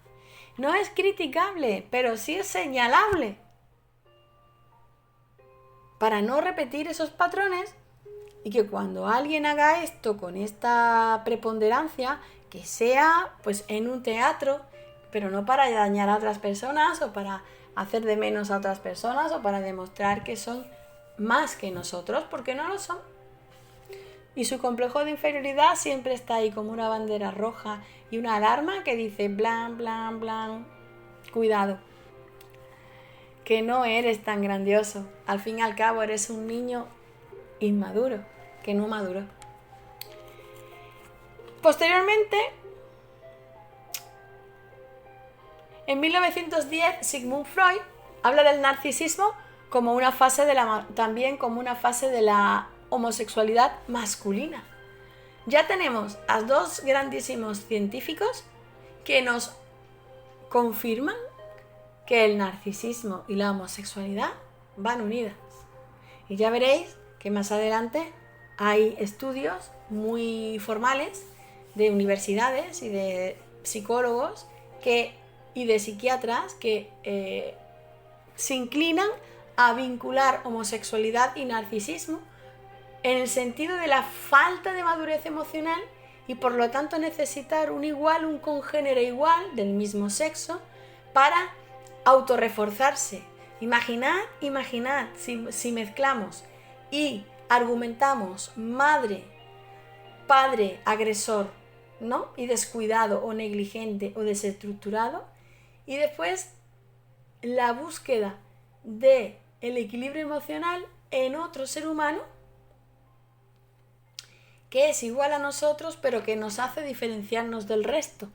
No es criticable, pero sí es señalable. Para no repetir esos patrones y que cuando alguien haga esto con esta preponderancia, que sea pues en un teatro, pero no para dañar a otras personas o para hacer de menos a otras personas o para demostrar que son más que nosotros porque no lo son. Y su complejo de inferioridad siempre está ahí como una bandera roja y una alarma que dice blan, blan, blan. Cuidado, que no eres tan grandioso. Al fin y al cabo eres un niño inmaduro, que no maduró. Posteriormente, en 1910, Sigmund Freud habla del narcisismo como una fase también como una fase de la homosexualidad masculina. Ya tenemos a dos grandísimos científicos que nos confirman que el narcisismo y la homosexualidad van unidas. Y ya veréis que más adelante hay estudios muy formales de universidades y de psicólogos y de psiquiatras que se inclinan a vincular homosexualidad y narcisismo en el sentido de la falta de madurez emocional y por lo tanto necesitar un congénere igual del mismo sexo para autorreforzarse. Imaginad si mezclamos y argumentamos madre, padre, agresor, ¿no? Y descuidado o negligente o desestructurado, y después la búsqueda del equilibrio emocional en otro ser humano que es igual a nosotros pero que nos hace diferenciarnos del resto.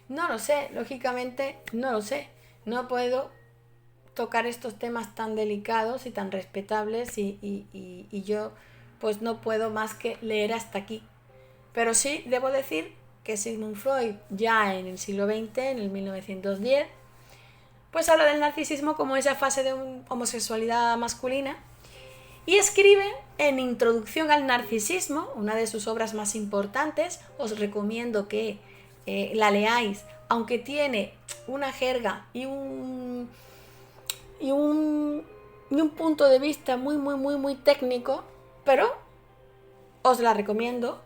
No lo sé, lógicamente no lo sé. No puedo tocar estos temas tan delicados y tan respetables y yo pues no puedo más que leer hasta aquí. Pero sí debo decir que Sigmund Freud ya en el siglo XX, en el 1910, pues habla del narcisismo como esa fase de homosexualidad masculina y escribe en Introducción al narcisismo, una de sus obras más importantes. Os recomiendo que la leáis, aunque tiene una jerga y un punto de vista muy técnico, pero os la recomiendo.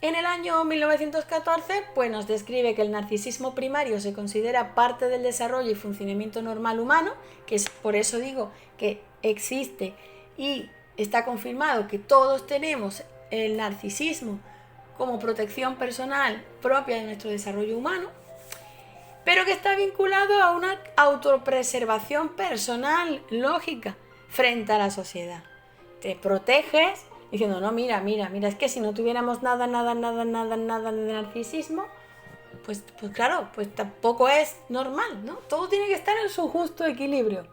En el año 1914, pues nos describe que el narcisismo primario se considera parte del desarrollo y funcionamiento normal humano, que es por eso digo que existe y está confirmado que todos tenemos el narcisismo como protección personal propia de nuestro desarrollo humano, pero que está vinculado a una autopreservación personal lógica frente a la sociedad. Te proteges diciendo, no, mira, es que si no tuviéramos nada de narcisismo, pues claro, pues tampoco es normal, ¿no? Todo tiene que estar en su justo equilibrio.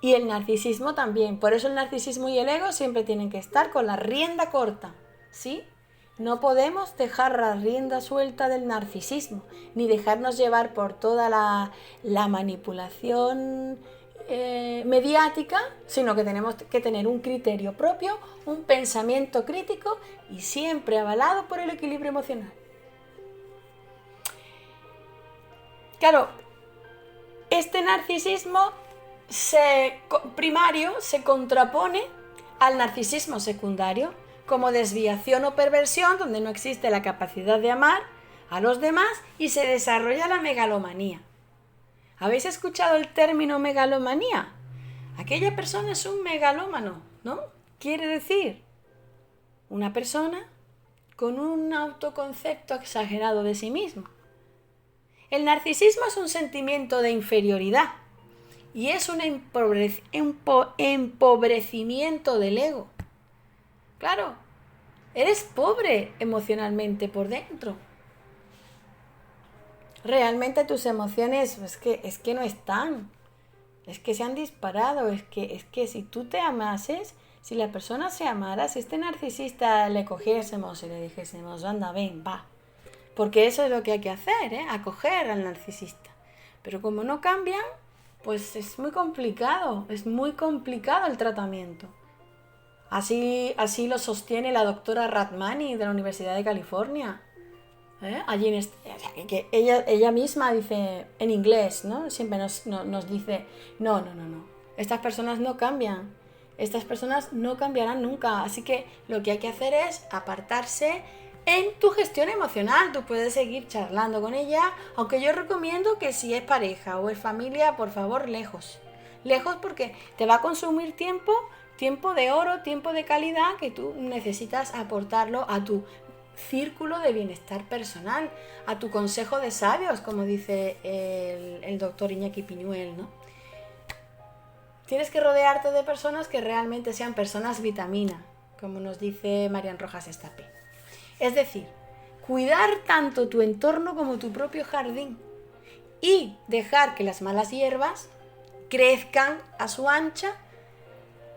Y el narcisismo también. Por eso el narcisismo y el ego siempre tienen que estar con la rienda corta, ¿sí? No podemos dejar la rienda suelta del narcisismo, ni dejarnos llevar por toda la manipulación mediática, sino que tenemos que tener un criterio propio, un pensamiento crítico y siempre avalado por el equilibrio emocional. Claro, este narcisismo primario se contrapone al narcisismo secundario como desviación o perversión donde no existe la capacidad de amar a los demás y se desarrolla la megalomanía. ¿Habéis escuchado el término megalomanía? Aquella persona es un megalómano, ¿no? Quiere decir una persona con un autoconcepto exagerado de sí mismo. El narcisismo es un sentimiento de inferioridad y es un empobrecimiento del ego. Claro, eres pobre emocionalmente por dentro. Realmente tus emociones es que no están. Es que se han disparado. Es que si tú te amases, si la persona se amara, si este narcisista le cogiésemos y le dijésemos, anda, ven, va. Porque eso es lo que hay que hacer, acoger al narcisista. Pero como no cambian, pues es muy complicado el tratamiento. Así lo sostiene la doctora Ratmani de la Universidad de California. Allí que ella misma dice en inglés, ¿no? Siempre nos dice, no. Estas personas no cambian. Estas personas no cambiarán nunca. Así que lo que hay que hacer es apartarse en tu gestión emocional. Tú puedes seguir charlando con ella, aunque yo recomiendo que si es pareja o es familia, por favor, lejos. lejos porque te va a consumir tiempo de oro, tiempo de calidad que tú necesitas aportarlo a tu círculo de bienestar personal, a tu consejo de sabios, como dice el doctor Iñaki Piñuel, ¿no? Tienes que rodearte de personas que realmente sean personas vitamina, como nos dice Marian Rojas Estapé. Es decir, cuidar tanto tu entorno como tu propio jardín y dejar que las malas hierbas crezcan a su ancha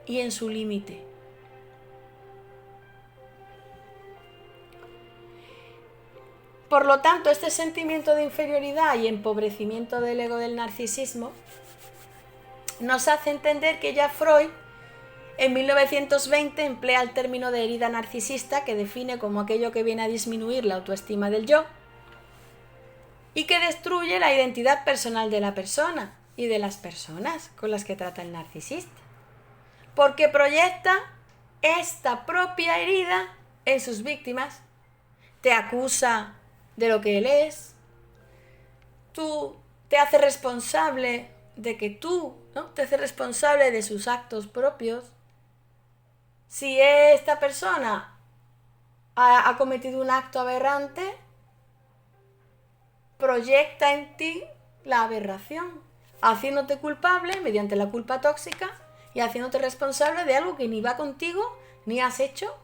y en su límite. Por lo tanto, este sentimiento de inferioridad y empobrecimiento del ego del narcisismo nos hace entender que ya Freud en 1920 emplea el término de herida narcisista, que define como aquello que viene a disminuir la autoestima del yo y que destruye la identidad personal de la persona y de las personas con las que trata el narcisista, porque proyecta esta propia herida en sus víctimas, te acusa de lo que él es, tú te haces responsable de que tú, ¿no? Te haces responsable de sus actos propios. Si esta persona ha cometido un acto aberrante, proyecta en ti la aberración, haciéndote culpable mediante la culpa tóxica y haciéndote responsable de algo que ni va contigo ni has hecho,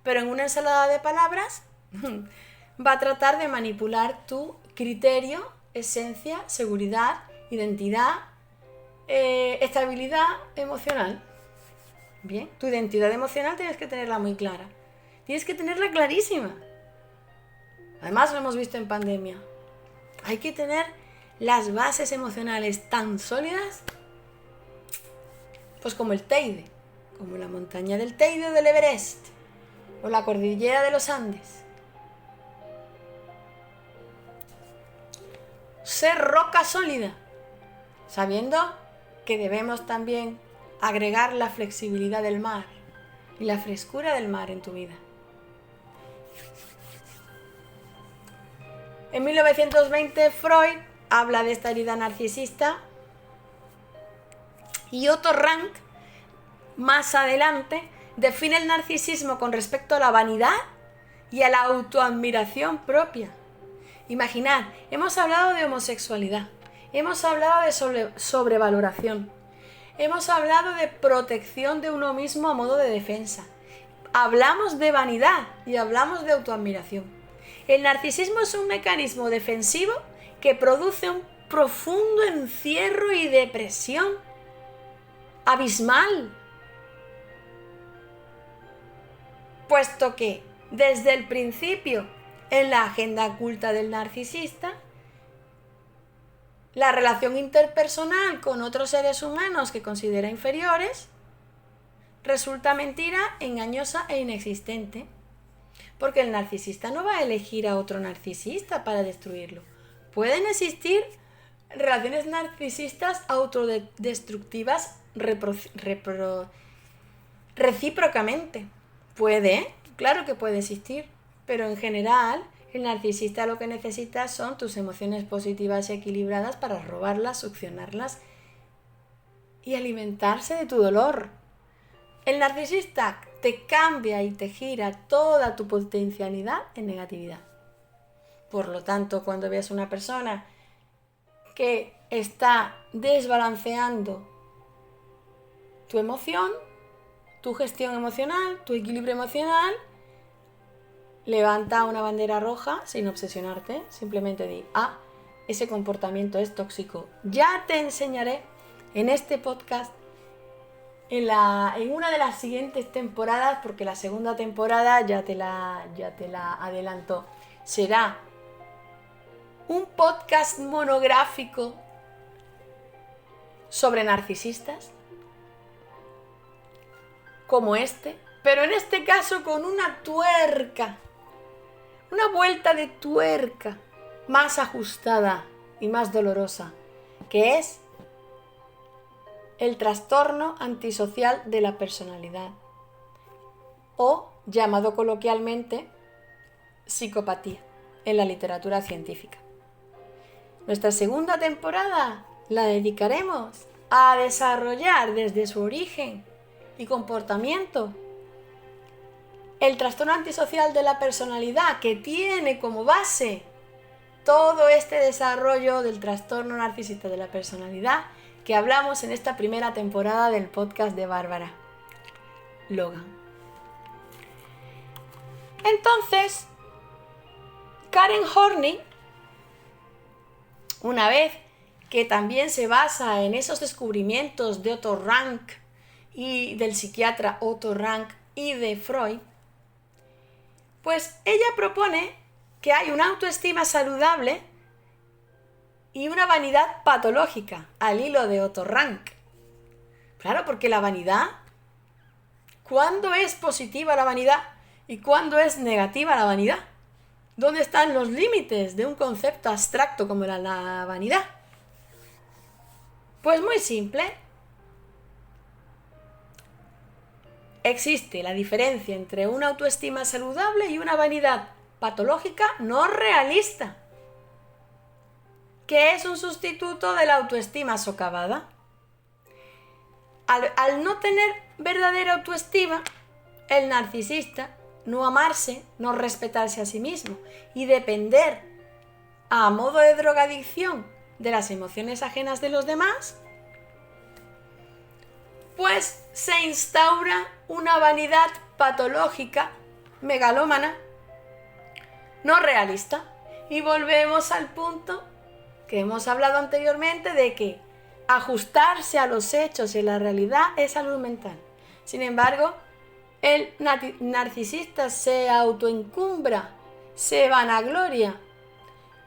pero en una ensalada de palabras va a tratar de manipular tu criterio, esencia, seguridad, identidad, estabilidad emocional. Bien, tu identidad emocional tienes que tenerla muy clara, tienes que tenerla clarísima. Además lo hemos visto en pandemia. Hay que tener las bases emocionales tan sólidas, pues como el Teide, como la montaña del Teide o del Everest, o la cordillera de los Andes. Ser roca sólida, sabiendo que debemos también agregar la flexibilidad del mar y la frescura del mar en tu vida. En 1920 Freud habla de esta herida narcisista y Otto Rank más adelante define el narcisismo con respecto a la vanidad y a la autoadmiración propia. Imaginad, hemos hablado de homosexualidad, hemos hablado de sobrevaloración, hemos hablado de protección de uno mismo a modo de defensa, hablamos de vanidad y hablamos de autoadmiración. El narcisismo es un mecanismo defensivo que produce un profundo encierro y depresión abismal, puesto que desde el principio en la agenda oculta del narcisista, la relación interpersonal con otros seres humanos que considera inferiores resulta mentira, engañosa e inexistente. Porque el narcisista no va a elegir a otro narcisista para destruirlo. Pueden existir relaciones narcisistas autodestructivas recíprocamente. Puede, claro que puede existir, pero en general el narcisista lo que necesita son tus emociones positivas y equilibradas para robarlas, succionarlas y alimentarse de tu dolor. El narcisista te cambia y te gira toda tu potencialidad en negatividad. Por lo tanto, cuando veas una persona que está desbalanceando tu emoción, tu gestión emocional, tu equilibrio emocional, levanta una bandera roja sin obsesionarte, simplemente di, ese comportamiento es tóxico. Ya te enseñaré en este podcast en una de las siguientes temporadas, porque la segunda temporada, ya te la adelanto, será un podcast monográfico sobre narcisistas, como este, pero en este caso con una tuerca, una vuelta de tuerca más ajustada y más dolorosa, que es el trastorno antisocial de la personalidad, o llamado coloquialmente psicopatía en la literatura científica. Nuestra segunda temporada la dedicaremos a desarrollar desde su origen y comportamiento el trastorno antisocial de la personalidad, que tiene como base todo este desarrollo del trastorno narcisista de la personalidad que hablamos en esta primera temporada del podcast de Bárbara Logan. Entonces, Karen Horney, una vez que también se basa en esos descubrimientos de Otto Rank y del psiquiatra Otto Rank y de Freud, pues ella propone que hay una autoestima saludable y una vanidad patológica, al hilo de Otto Rank. Claro, porque la vanidad, ¿cuándo es positiva la vanidad y cuándo es negativa la vanidad? ¿Dónde están los límites de un concepto abstracto como la vanidad? Pues muy simple. Existe la diferencia entre una autoestima saludable y una vanidad patológica no realista, que es un sustituto de la autoestima socavada. Al no tener verdadera autoestima, el narcisista, no amarse, no respetarse a sí mismo y depender a modo de drogadicción de las emociones ajenas de los demás, pues se instaura una vanidad patológica, megalómana, no realista. Y volvemos al punto que hemos hablado anteriormente de que ajustarse a los hechos y la realidad es salud mental. Sin embargo, el narcisista se autoencumbra, se vanagloria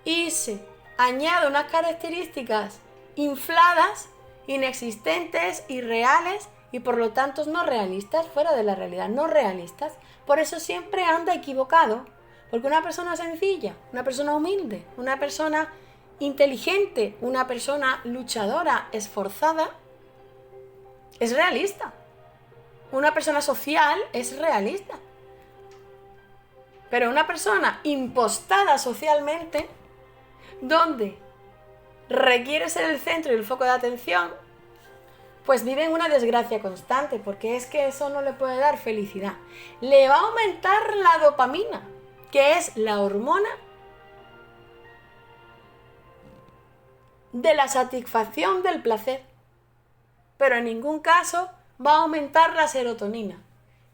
y se añade unas características infladas, inexistentes, irreales y por lo tanto no realistas, fuera de la realidad, no realistas. Por eso siempre anda equivocado, porque una persona sencilla, una persona humilde, una persona inteligente, una persona luchadora, esforzada, es realista. Una persona social es realista. Pero una persona impostada socialmente, donde requiere ser el centro y el foco de atención, pues vive en una desgracia constante, porque es que eso no le puede dar felicidad. Le va a aumentar la dopamina, que es la hormona de la satisfacción del placer, pero en ningún caso va a aumentar la serotonina,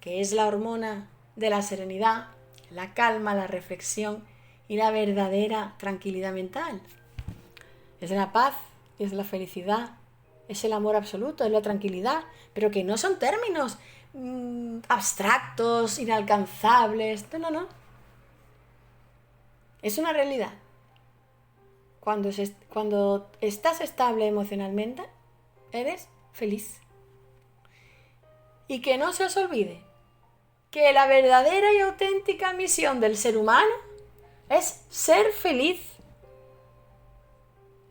que es la hormona de la serenidad, la calma, la reflexión y la verdadera tranquilidad mental. Es la paz, es la felicidad, es el amor absoluto, es la tranquilidad, pero que no son términos abstractos, inalcanzables, no. Es una realidad. Cuando estás estable emocionalmente, eres feliz. Y que no se os olvide que la verdadera y auténtica misión del ser humano es ser feliz.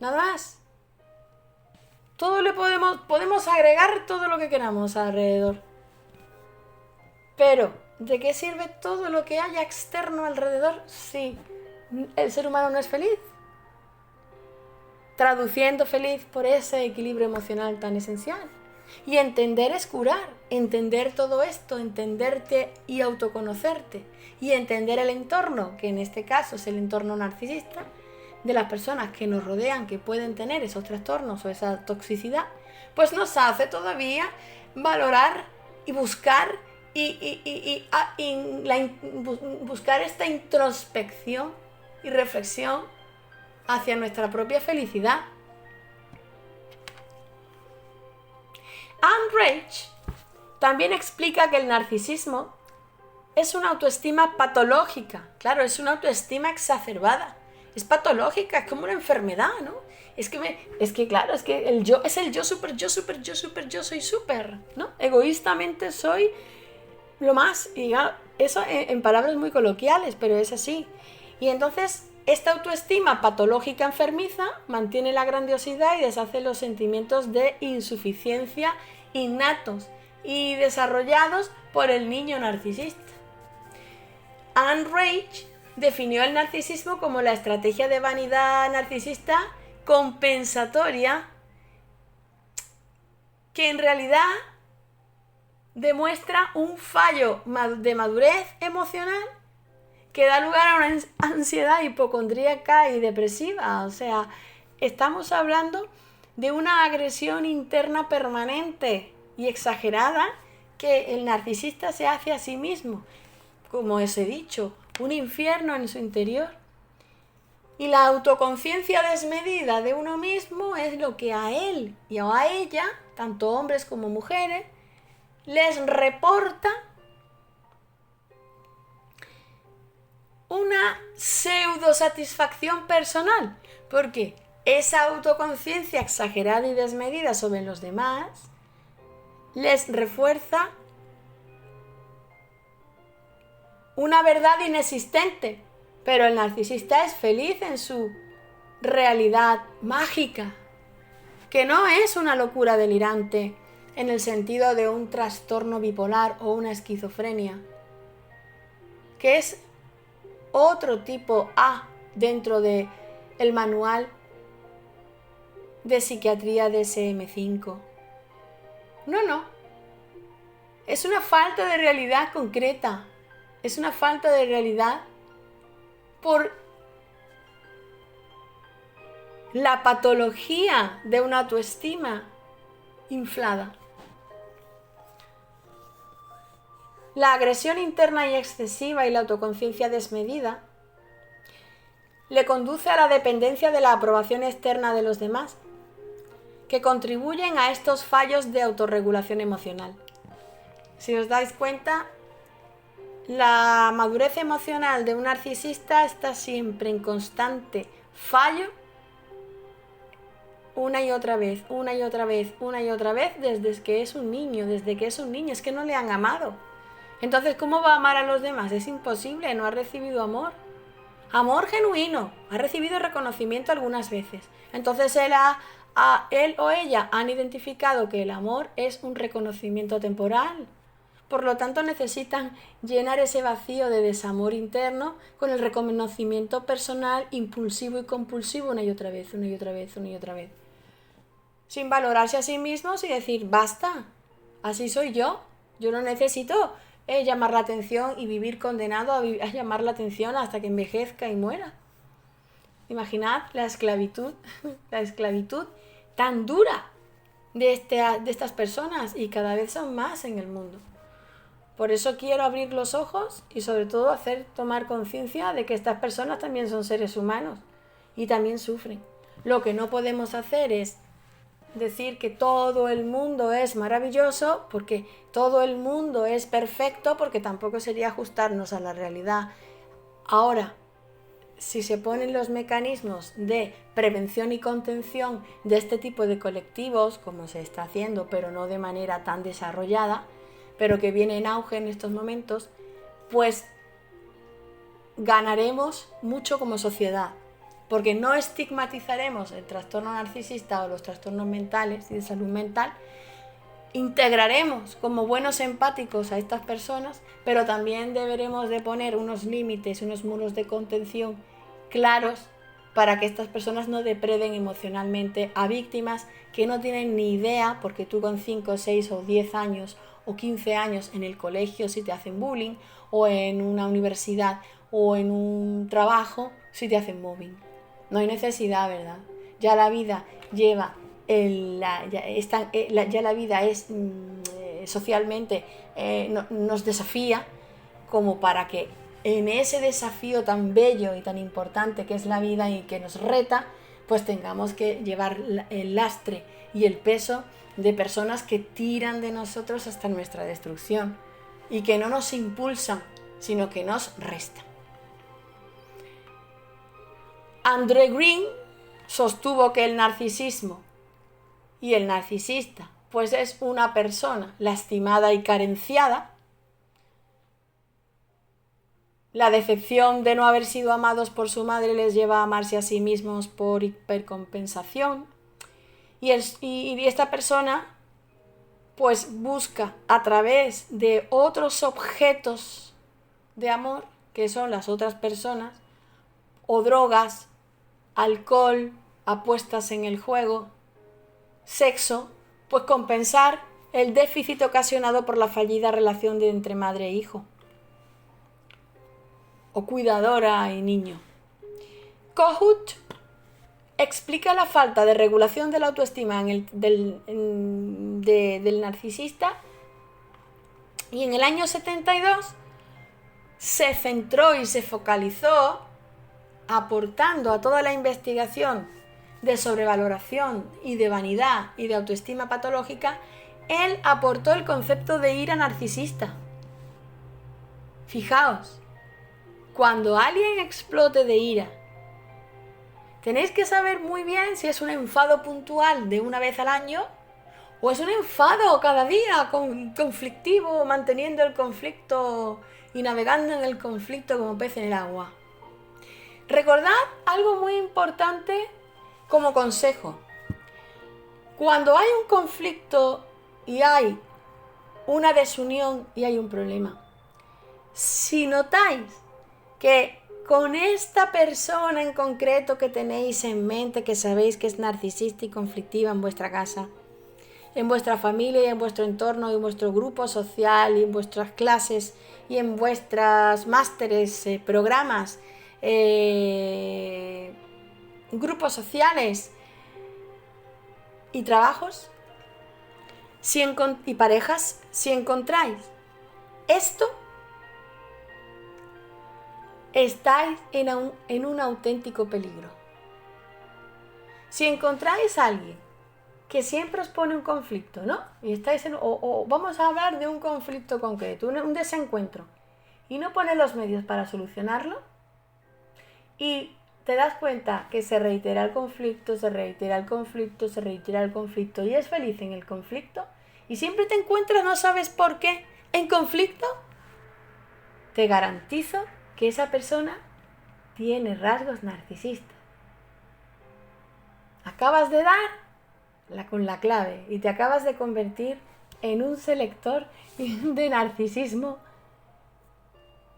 Nada más. Todo le podemos agregar todo lo que queramos alrededor. Pero, ¿de qué sirve todo lo que haya externo alrededor si el ser humano no es feliz? Traduciendo feliz por ese equilibrio emocional tan esencial. Y entender es curar, entender todo esto, entenderte y autoconocerte, y entender el entorno, que en este caso es el entorno narcisista, de las personas que nos rodean, que pueden tener esos trastornos o esa toxicidad, pues nos hace todavía valorar y buscar buscar esta introspección y reflexión hacia nuestra propia felicidad. Anne Reich también explica que el narcisismo es una autoestima patológica. Claro, es una autoestima exacerbada. Es patológica, es como una enfermedad, ¿no? Es que el yo es el yo súper, yo soy súper, ¿no? Egoístamente soy lo más. Y claro, eso en palabras muy coloquiales, pero es así. Y entonces esta autoestima patológica enfermiza mantiene la grandiosidad y deshace los sentimientos de insuficiencia innatos y desarrollados por el niño narcisista. Anne Reich definió el narcisismo como la estrategia de vanidad narcisista compensatoria que en realidad demuestra un fallo de madurez emocional que da lugar a una ansiedad hipocondríaca y depresiva. O sea, estamos hablando de una agresión interna permanente y exagerada que el narcisista se hace a sí mismo. Como os he dicho, un infierno en su interior. Y la autoconciencia desmedida de uno mismo es lo que a él y a ella, tanto hombres como mujeres, les reporta una pseudo satisfacción personal, porque esa autoconciencia exagerada y desmedida sobre los demás les refuerza una verdad inexistente, pero el narcisista es feliz en su realidad mágica, que no es una locura delirante en el sentido de un trastorno bipolar o una esquizofrenia, que es otro tipo A dentro del manual de psiquiatría DSM-5. No. Es una falta de realidad concreta. Es una falta de realidad por la patología de una autoestima inflada. La agresión interna y excesiva y la autoconciencia desmedida le conduce a la dependencia de la aprobación externa de los demás, que contribuyen a estos fallos de autorregulación emocional. Si os dais cuenta, la madurez emocional de un narcisista está siempre en constante fallo, una y otra vez, desde que es un niño, es que no le han amado. Entonces, ¿cómo va a amar a los demás? Es imposible, no ha recibido amor. Amor genuino, ha recibido reconocimiento algunas veces. Entonces él o ella han identificado que el amor es un reconocimiento temporal. Por lo tanto, necesitan llenar ese vacío de desamor interno con el reconocimiento personal impulsivo y compulsivo una y otra vez. Sin valorarse a sí mismos y decir, basta, así soy yo no necesito llamar la atención y vivir condenado a llamar la atención hasta que envejezca y muera. Imaginad la esclavitud tan dura de estas personas, y cada vez son más en el mundo. Por eso quiero abrir los ojos y sobre todo tomar conciencia de que estas personas también son seres humanos y también sufren. Lo que no podemos hacer es decir que todo el mundo es maravilloso, porque todo el mundo es perfecto, porque tampoco sería ajustarnos a la realidad. Ahora, si se ponen los mecanismos de prevención y contención de este tipo de colectivos, como se está haciendo, pero no de manera tan desarrollada, pero que viene en auge en estos momentos, pues ganaremos mucho como sociedad, porque no estigmatizaremos el trastorno narcisista o los trastornos mentales y de salud mental, integraremos como buenos empáticos a estas personas, pero también deberemos de poner unos límites, unos muros de contención claros para que estas personas no depreden emocionalmente a víctimas que no tienen ni idea, porque tú con 5, 6 o 10 años o 15 años en el colegio si te hacen bullying, o en una universidad o en un trabajo si te hacen mobbing. No hay necesidad, ¿verdad? Ya la vida lleva, ya la vida es socialmente, nos desafía como para que en ese desafío tan bello y tan importante que es la vida y que nos reta, pues tengamos que llevar el lastre y el peso de personas que tiran de nosotros hasta nuestra destrucción y que no nos impulsan, sino que nos restan. Andrew Green sostuvo que el narcisismo y el narcisista pues es una persona lastimada y carenciada. La decepción de no haber sido amados por su madre les lleva a amarse a sí mismos por hipercompensación. Y esta persona pues busca a través de otros objetos de amor, que son las otras personas, o drogas, alcohol, apuestas en el juego, sexo, Pues compensar el déficit ocasionado por la fallida relación entre madre e hijo, o cuidadora y niño. Kohut explica la falta de regulación de la autoestima del narcisista, y en el año 72 se centró y se focalizó aportando a toda la investigación de sobrevaloración y de vanidad y de autoestima patológica. Él aportó el concepto de ira narcisista. Fijaos, cuando alguien explote de ira, tenéis que saber muy bien si es un enfado puntual de una vez al año o es un enfado cada día conflictivo, manteniendo el conflicto y navegando en el conflicto como pez en el agua. Recordad algo muy importante como consejo. Cuando hay un conflicto y hay una desunión y hay un problema, si notáis que con esta persona en concreto que tenéis en mente, que sabéis que es narcisista y conflictiva en vuestra casa, en vuestra familia y en vuestro entorno y en vuestro grupo social y en vuestras clases y en vuestras másteres, programas, grupos sociales y trabajos y parejas, si encontráis esto, estáis en un auténtico peligro. Si encontráis a alguien que siempre os pone un conflicto, ¿no? Y estáis o vamos a hablar de un conflicto concreto, un desencuentro, y no pone los medios para solucionarlo, y te das cuenta que se reitera el conflicto, se reitera el conflicto, se reitera el conflicto, y es feliz en el conflicto, y siempre te encuentras, no sabes por qué, en conflicto, te garantizo que esa persona tiene rasgos narcisistas. Acabas de dar con la clave y te acabas de convertir en un selector de narcisismo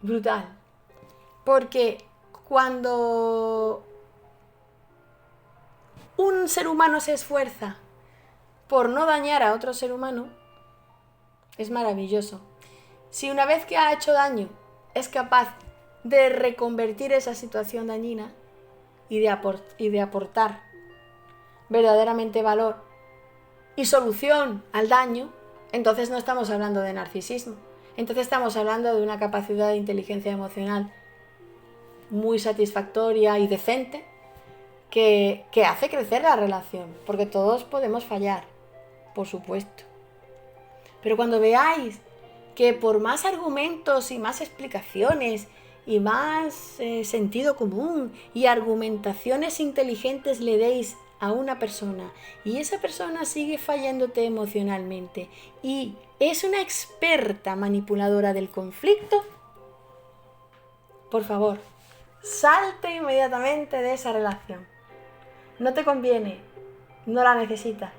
brutal. Porque cuando un ser humano se esfuerza por no dañar a otro ser humano, es maravilloso. Si una vez que ha hecho daño es capaz de reconvertir esa situación dañina y de aportar verdaderamente valor y solución al daño, entonces no estamos hablando de narcisismo. Entonces estamos hablando de una capacidad de inteligencia emocional muy satisfactoria y decente que hace crecer la relación, porque todos podemos fallar, por supuesto. Pero cuando veáis que por más argumentos y más explicaciones y más sentido común y argumentaciones inteligentes le deis a una persona y esa persona sigue fallándote emocionalmente y es una experta manipuladora del conflicto, por favor, salte inmediatamente de esa relación. No te conviene, no la necesitas.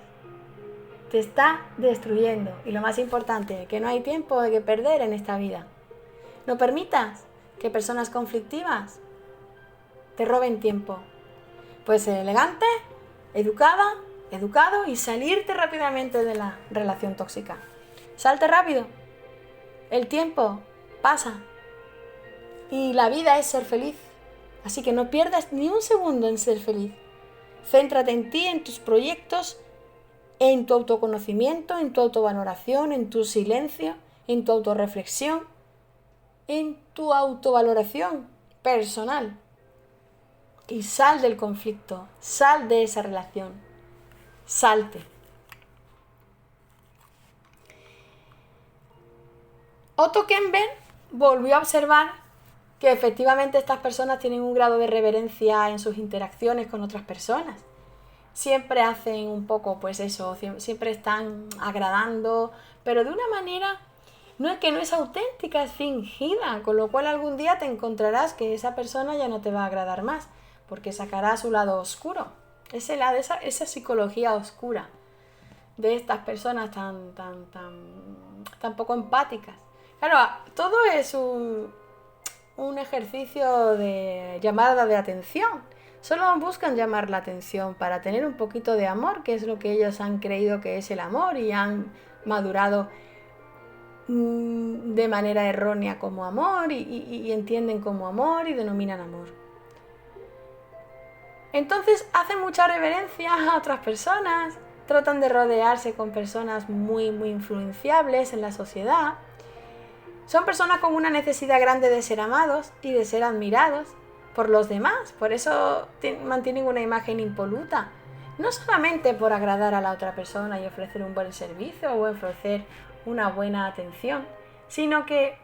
Te está destruyendo. Y lo más importante, que no hay tiempo que perder en esta vida. No permitas que personas conflictivas te roben tiempo. Puedes ser elegante, educado y salirte rápidamente de la relación tóxica. Salte rápido. El tiempo pasa. Y la vida es ser feliz. Así que no pierdas ni un segundo en ser feliz. Céntrate en ti, en tus proyectos, en tu autoconocimiento, en tu autovaloración, en tu silencio, en tu autorreflexión, en tu autovaloración personal. Y sal del conflicto, sal de esa relación, salte. Otto Kemper volvió a observar que efectivamente estas personas tienen un grado de reverencia en sus interacciones con otras personas. Siempre hacen un poco, pues eso, siempre están agradando, pero de una manera no es auténtica, es fingida, con lo cual algún día te encontrarás que esa persona ya no te va a agradar más, porque sacará su lado oscuro, esa psicología oscura de estas personas tan poco empáticas. Claro, todo es un ejercicio de llamada de atención, Solo buscan llamar la atención para tener un poquito de amor, que es lo que ellos han creído que es el amor y han madurado de manera errónea como amor y entienden como amor y denominan amor. Entonces hacen mucha reverencia a otras personas, tratan de rodearse con personas muy influenciables en la sociedad. Son personas con una necesidad grande de ser amados y de ser admirados por los demás. Por eso mantienen una imagen impoluta. No solamente por agradar a la otra persona y ofrecer un buen servicio o ofrecer una buena atención, sino que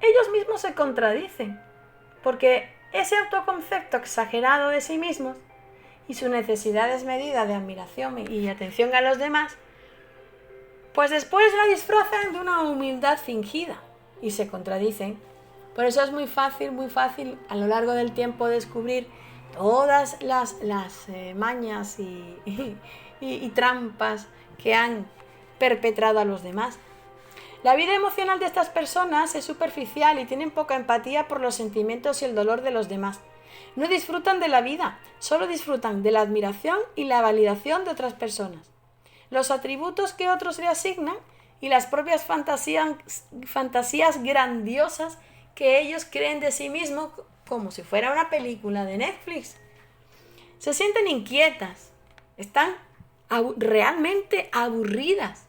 ellos mismos se contradicen. Porque ese autoconcepto exagerado de sí mismos y su necesidad desmedida de admiración y atención a los demás, pues después la disfrazan de una humildad fingida y se contradicen. Por eso es muy fácil a lo largo del tiempo descubrir todas las mañas y trampas que han perpetrado a los demás. La vida emocional de estas personas es superficial y tienen poca empatía por los sentimientos y el dolor de los demás. No disfrutan de la vida, solo disfrutan de la admiración y la validación de otras personas. Los atributos que otros le asignan y las propias fantasías grandiosas que ellos creen de sí mismos como si fuera una película de Netflix. Se sienten inquietas, están realmente aburridas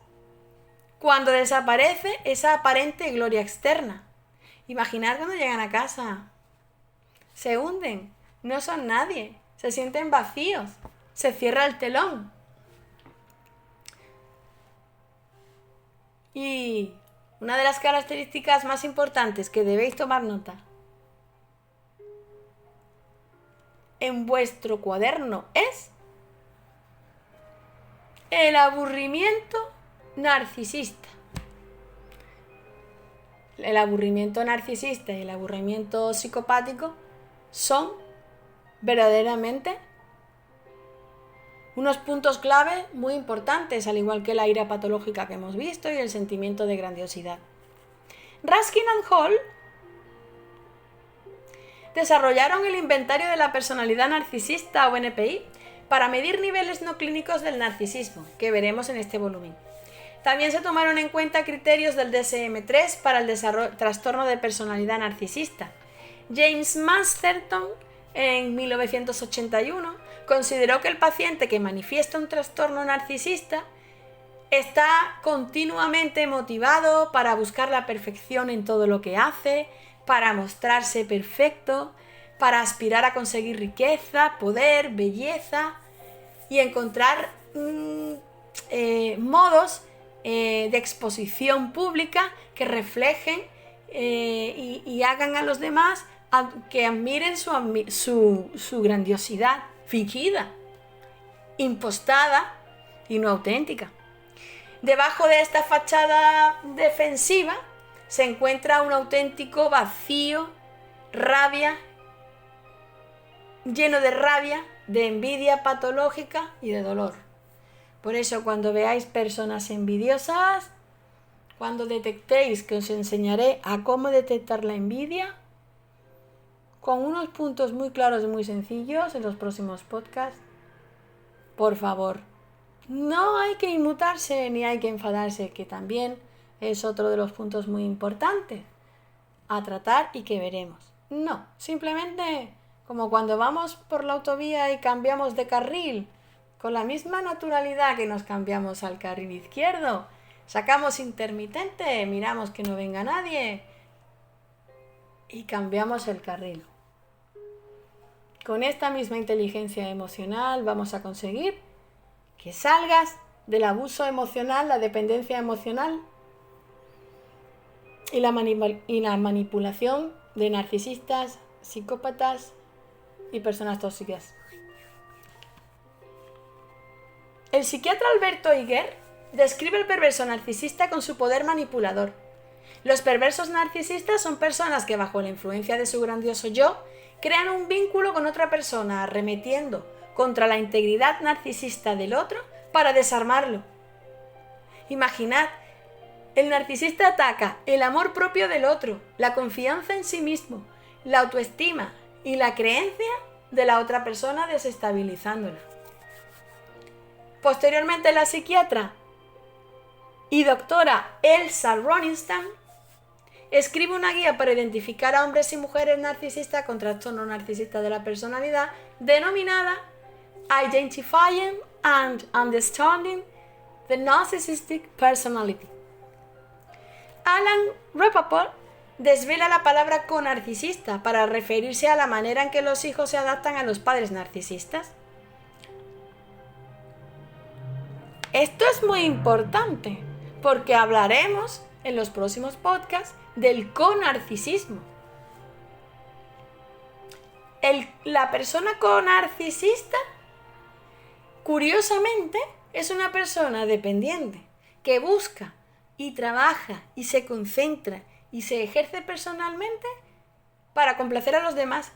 cuando desaparece esa aparente gloria externa. Imaginar cuando llegan a casa. Se hunden, no son nadie, se sienten vacíos, se cierra el telón. Y una de las características más importantes que debéis tomar nota en vuestro cuaderno es el aburrimiento narcisista. El aburrimiento narcisista y el aburrimiento psicopático son verdaderamente unos puntos clave muy importantes, al igual que la ira patológica que hemos visto y el sentimiento de grandiosidad. Raskin and Hall desarrollaron el inventario de la personalidad narcisista o NPI para medir niveles no clínicos del narcisismo, que veremos en este volumen. También se tomaron en cuenta criterios del DSM-3 para el trastorno de personalidad narcisista. James Masterton, en 1981, consideró que el paciente que manifiesta un trastorno narcisista está continuamente motivado para buscar la perfección en todo lo que hace, para mostrarse perfecto, para aspirar a conseguir riqueza, poder, belleza y encontrar modos de exposición pública que reflejen y hagan a los demás que admiren su grandiosidad fingida, impostada y no auténtica. Debajo de esta fachada defensiva se encuentra un auténtico vacío, lleno de rabia, de envidia patológica y de dolor. Por eso, cuando veáis personas envidiosas, cuando detectéis, que os enseñaré a cómo detectar la envidia, con unos puntos muy claros y muy sencillos en los próximos podcasts, por favor, no hay que inmutarse ni hay que enfadarse, que también es otro de los puntos muy importantes a tratar y que veremos. No, simplemente como cuando vamos por la autovía y cambiamos de carril, con la misma naturalidad que nos cambiamos al carril izquierdo, sacamos intermitente, miramos que no venga nadie y cambiamos el carril. Con esta misma inteligencia emocional vamos a conseguir que salgas del abuso emocional, la dependencia emocional y la manipulación de narcisistas, psicópatas y personas tóxicas. El psiquiatra Alberto Higuer describe el perverso narcisista con su poder manipulador. Los perversos narcisistas son personas que, bajo la influencia de su grandioso yo, crean un vínculo con otra persona, arremetiendo contra la integridad narcisista del otro para desarmarlo. Imaginad, el narcisista ataca el amor propio del otro, la confianza en sí mismo, la autoestima y la creencia de la otra persona, desestabilizándola. Posteriormente, la psiquiatra y doctora Elsa Roninstam escribe una guía para identificar a hombres y mujeres narcisistas con trastorno narcisista de la personalidad, denominada Identifying and Understanding the Narcissistic Personality. Alan Rappaport desvela la palabra conarcisista para referirse a la manera en que los hijos se adaptan a los padres narcisistas. Esto es muy importante porque hablaremos en los próximos podcasts del conarcisismo. La persona conarcisista, curiosamente, es una persona dependiente que busca y trabaja y se concentra y se ejerce personalmente para complacer a los demás.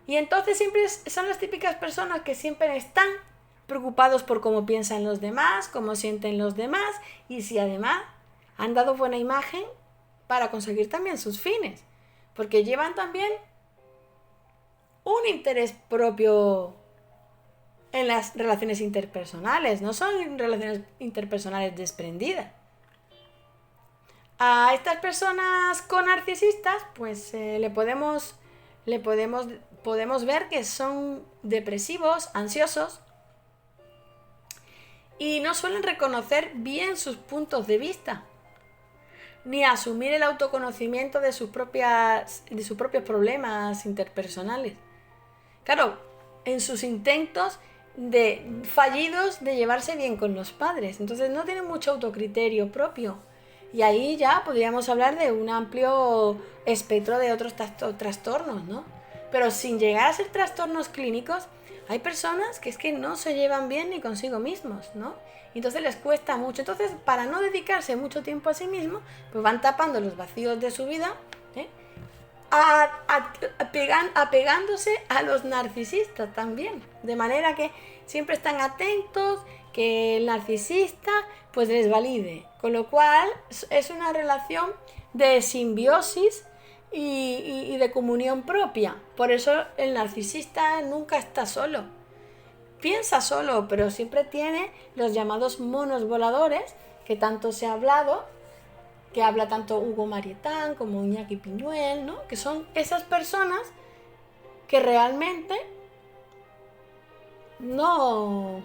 Y entonces siempre son las típicas personas que siempre están preocupados por cómo piensan los demás, cómo sienten los demás y si además han dado buena imagen para conseguir también sus fines, porque llevan también un interés propio en las relaciones interpersonales, no son relaciones interpersonales desprendidas. A estas personas conarcisistas pues podemos ver que son depresivos, ansiosos y no suelen reconocer bien sus puntos de vista ni asumir el autoconocimiento de sus propios problemas interpersonales. Claro, en sus intentos fallidos de llevarse bien con los padres, entonces no tienen mucho autocriterio propio. Y ahí ya podríamos hablar de un amplio espectro de otros trastornos, ¿no? Pero sin llegar a ser trastornos clínicos, hay personas que es que no se llevan bien ni consigo mismos, ¿no? Y entonces les cuesta mucho. Entonces, para no dedicarse mucho tiempo a sí mismos, pues van tapando los vacíos de su vida, apegándose a los narcisistas también. De manera que siempre están atentos, que el narcisista pues les valide. Con lo cual es una relación de simbiosis y de comunión propia. Por eso el narcisista nunca está solo. Piensa solo, pero siempre tiene los llamados monos voladores, que tanto se ha hablado, que habla tanto Hugo Marietán como Iñaki Piñuel, ¿no? Que son esas personas que realmente no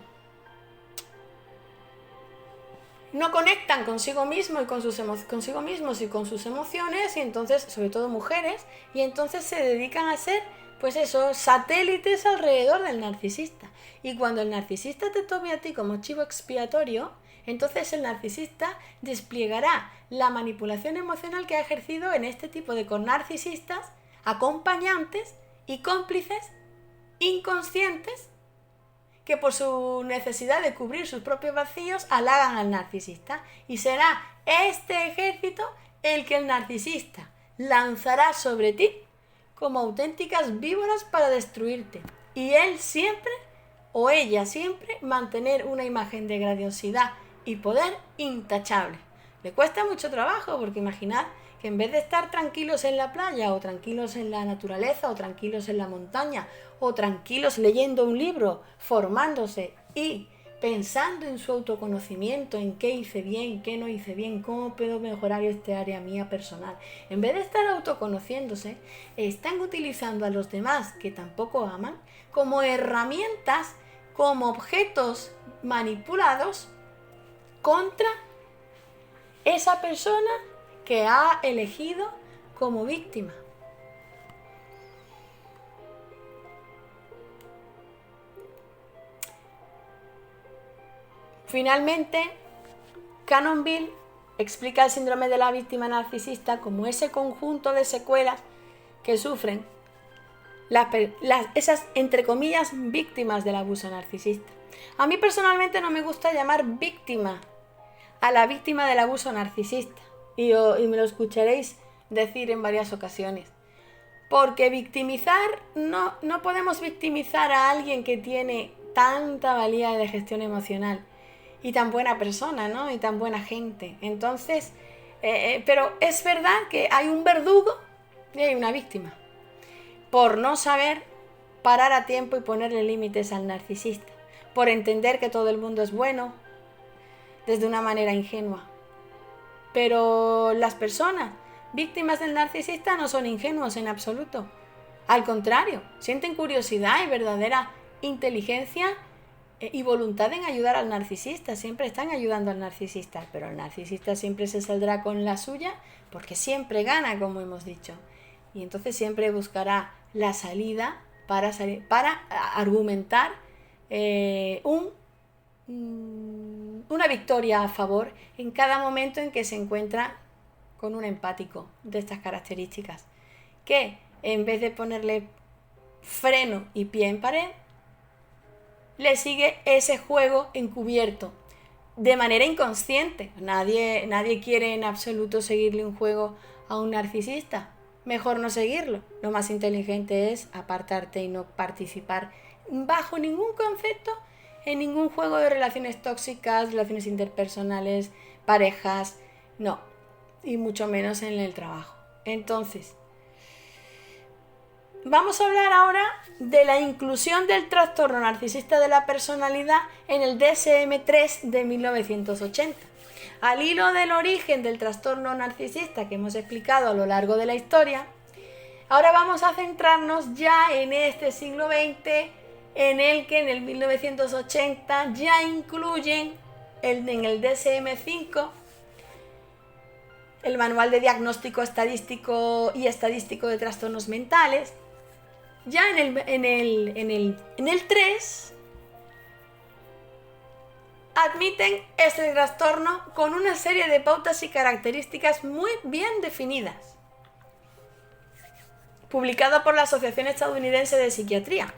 conectan consigo mismo y consigo mismos y con sus emociones, y entonces, sobre todo mujeres, y entonces se dedican a ser, pues eso, satélites alrededor del narcisista. Y cuando el narcisista te tome a ti como chivo expiatorio, entonces el narcisista desplegará la manipulación emocional que ha ejercido en este tipo de narcisistas, acompañantes y cómplices inconscientes, que por su necesidad de cubrir sus propios vacíos halagan al narcisista, y será este ejército el que el narcisista lanzará sobre ti como auténticas víboras para destruirte, y él siempre o ella siempre mantener una imagen de grandiosidad y poder intachable. Le cuesta mucho trabajo, porque imaginad que en vez de estar tranquilos en la playa o tranquilos en la naturaleza o tranquilos en la montaña o tranquilos leyendo un libro, formándose y pensando en su autoconocimiento, en qué hice bien, qué no hice bien, cómo puedo mejorar este área mía personal, en vez de estar autoconociéndose, están utilizando a los demás, que tampoco aman, como herramientas, como objetos manipulados contra esa persona que ha elegido como víctima. Finalmente, Canonville explica el síndrome de la víctima narcisista como ese conjunto de secuelas que sufren esas, entre comillas, víctimas del abuso narcisista. A mí personalmente no me gusta llamar víctima a la víctima del abuso narcisista, y me lo escucharéis decir en varias ocasiones, porque victimizar, no podemos victimizar a alguien que tiene tanta valía de gestión emocional y tan buena persona, ¿no? Y tan buena gente. Entonces, Pero es verdad que hay un verdugo y hay una víctima. Por no saber parar a tiempo y ponerle límites al narcisista. Por entender que todo el mundo es bueno desde una manera ingenua. Pero las personas víctimas del narcisista no son ingenuos en absoluto. Al contrario, sienten curiosidad y verdadera inteligencia y voluntad en ayudar al narcisista. Siempre están ayudando al narcisista, pero el narcisista siempre se saldrá con la suya porque siempre gana, como hemos dicho. Y entonces siempre buscará la salida para argumentar una victoria a favor en cada momento en que se encuentra con un empático de estas características, que en vez de ponerle freno y pie en pared, le sigue ese juego encubierto, de manera inconsciente. Nadie quiere en absoluto seguirle un juego a un narcisista. Mejor no seguirlo. Lo más inteligente es apartarte y no participar bajo ningún concepto en ningún juego de relaciones tóxicas, relaciones interpersonales, parejas, no. Y mucho menos en el trabajo. Entonces, vamos a hablar ahora de la inclusión del trastorno narcisista de la personalidad en el DSM-3 de 1980. Al hilo del origen del trastorno narcisista que hemos explicado a lo largo de la historia, ahora vamos a centrarnos ya en este siglo XX, en el que en el 1980 ya incluyen en el DSM-5 el Manual de Diagnóstico Estadístico y Estadístico de Trastornos Mentales. Ya en el 3 admiten este trastorno con una serie de pautas y características muy bien definidas, publicado por la Asociación Estadounidense de Psiquiatría.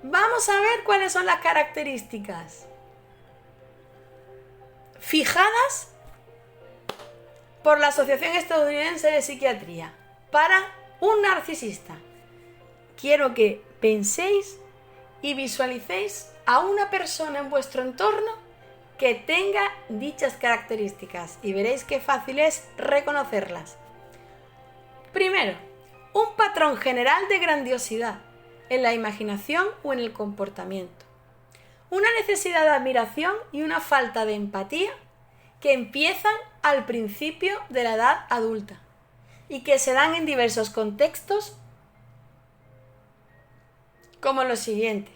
Vamos a ver cuáles son las características fijadas por la Asociación Estadounidense de Psiquiatría para un narcisista. Quiero que penséis y visualicéis a una persona en vuestro entorno que tenga dichas características y veréis qué fácil es reconocerlas. Primero, un patrón general de grandiosidad en la imaginación o en el comportamiento. Una necesidad de admiración y una falta de empatía que empiezan al principio de la edad adulta y que se dan en diversos contextos, como lo siguiente.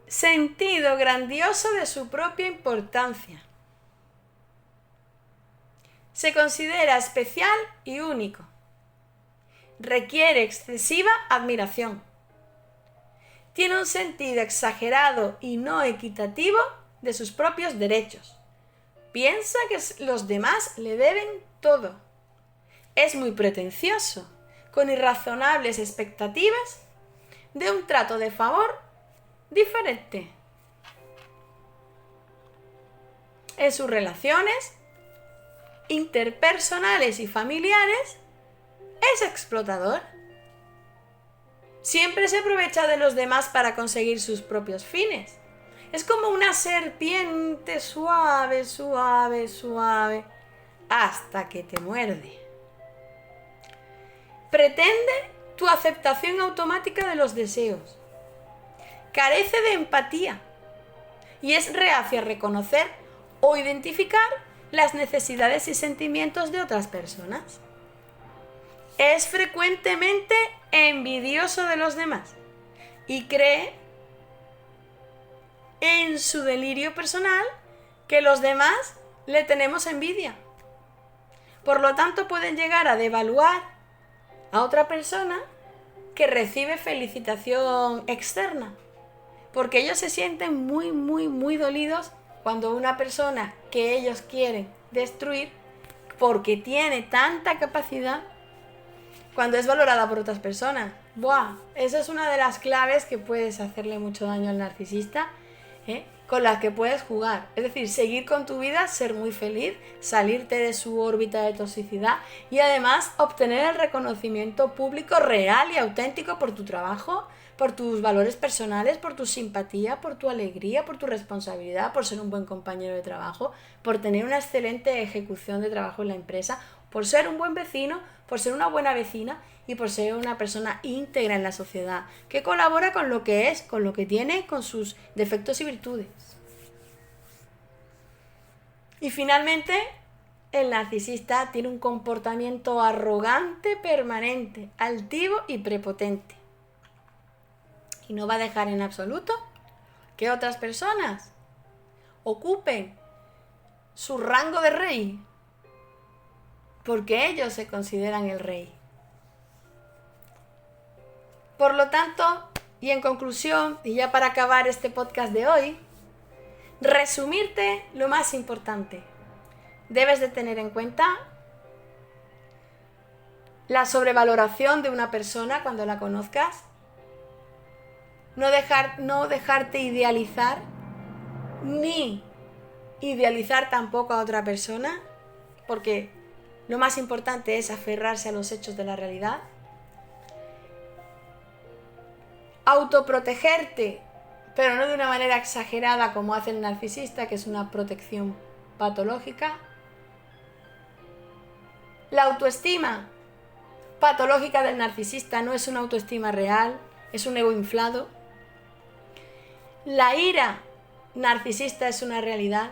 Sentido grandioso de su propia importancia. Se considera especial y único. Requiere excesiva admiración. Tiene un sentido exagerado y no equitativo de sus propios derechos. Piensa que los demás le deben todo. Es muy pretencioso, con irrazonables expectativas de un trato de favor diferente. En sus relaciones interpersonales y familiares es explotador. Siempre se aprovecha de los demás para conseguir sus propios fines. Es como una serpiente suave, suave, suave, hasta que te muerde. Pretende tu aceptación automática de los deseos. Carece de empatía y es reacio a reconocer o identificar las necesidades y sentimientos de otras personas. Es frecuentemente envidioso de los demás y cree en su delirio personal que los demás le tenemos envidia. Por lo tanto, pueden llegar a devaluar a otra persona que recibe felicitación externa, porque ellos se sienten muy, muy, muy dolidos cuando una persona que ellos quieren destruir, porque tiene tanta capacidad, cuando es valorada por otras personas. ¡Buah! Esa es una de las claves que puedes hacerle mucho daño al narcisista, con las que puedes jugar. Es decir, seguir con tu vida, ser muy feliz, salirte de su órbita de toxicidad y además obtener el reconocimiento público real y auténtico por tu trabajo, por tus valores personales, por tu simpatía, por tu alegría, por tu responsabilidad, por ser un buen compañero de trabajo, por tener una excelente ejecución de trabajo en la empresa, por ser un buen vecino, por ser una buena vecina y por ser una persona íntegra en la sociedad, que colabora con lo que es, con lo que tiene, con sus defectos y virtudes. Y finalmente, el narcisista tiene un comportamiento arrogante permanente, altivo y prepotente. Y no va a dejar en absoluto que otras personas ocupen su rango de rey, porque ellos se consideran el rey. Por lo tanto, y en conclusión, y ya para acabar este podcast de hoy, resumirte lo más importante. Debes de tener en cuenta la sobrevaloración de una persona cuando la conozcas. No dejarte idealizar, ni idealizar tampoco a otra persona, porque lo más importante es aferrarse a los hechos de la realidad. Autoprotegerte, pero no de una manera exagerada como hace el narcisista, que es una protección patológica. La autoestima patológica del narcisista no es una autoestima real, es un ego inflado. La ira narcisista es una realidad.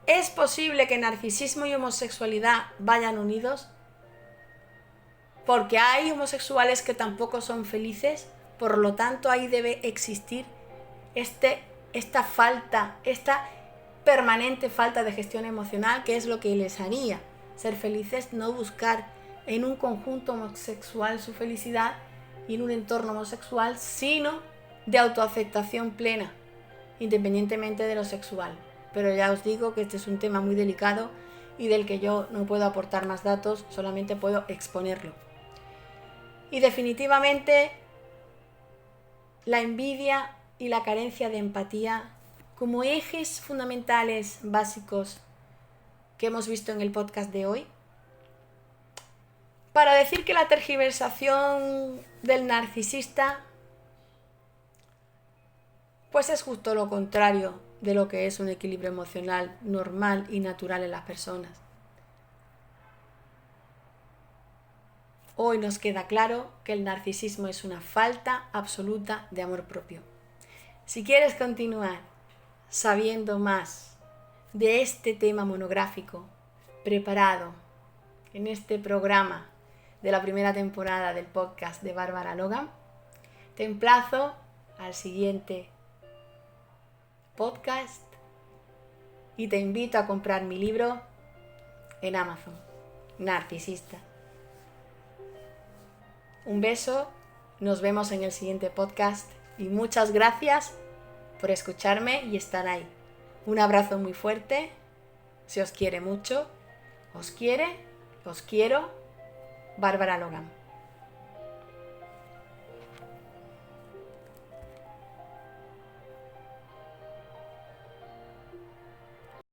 ¿Es posible que narcisismo y homosexualidad vayan unidos? Porque hay homosexuales que tampoco son felices, por lo tanto ahí debe existir esta permanente falta de gestión emocional, que es lo que les haría ser felices, no buscar en un conjunto homosexual su felicidad y en un entorno homosexual, sino de autoaceptación plena, independientemente de lo sexual. Pero ya os digo que este es un tema muy delicado y del que yo no puedo aportar más datos, solamente puedo exponerlo. Y definitivamente la envidia y la carencia de empatía como ejes fundamentales básicos que hemos visto en el podcast de hoy, para decir que la tergiversación del narcisista pues es justo lo contrario de lo que es un equilibrio emocional normal y natural en las personas. Hoy nos queda claro que el narcisismo es una falta absoluta de amor propio. Si quieres continuar sabiendo más de este tema monográfico preparado en este programa de la primera temporada del podcast de Bárbara Logan, te emplazo al siguiente podcast y te invito a comprar mi libro en Amazon, Narcisista. Un beso, nos vemos en el siguiente podcast y muchas gracias por escucharme y estar ahí. Un abrazo muy fuerte, se os quiere mucho, os quiero, Bárbara Logan.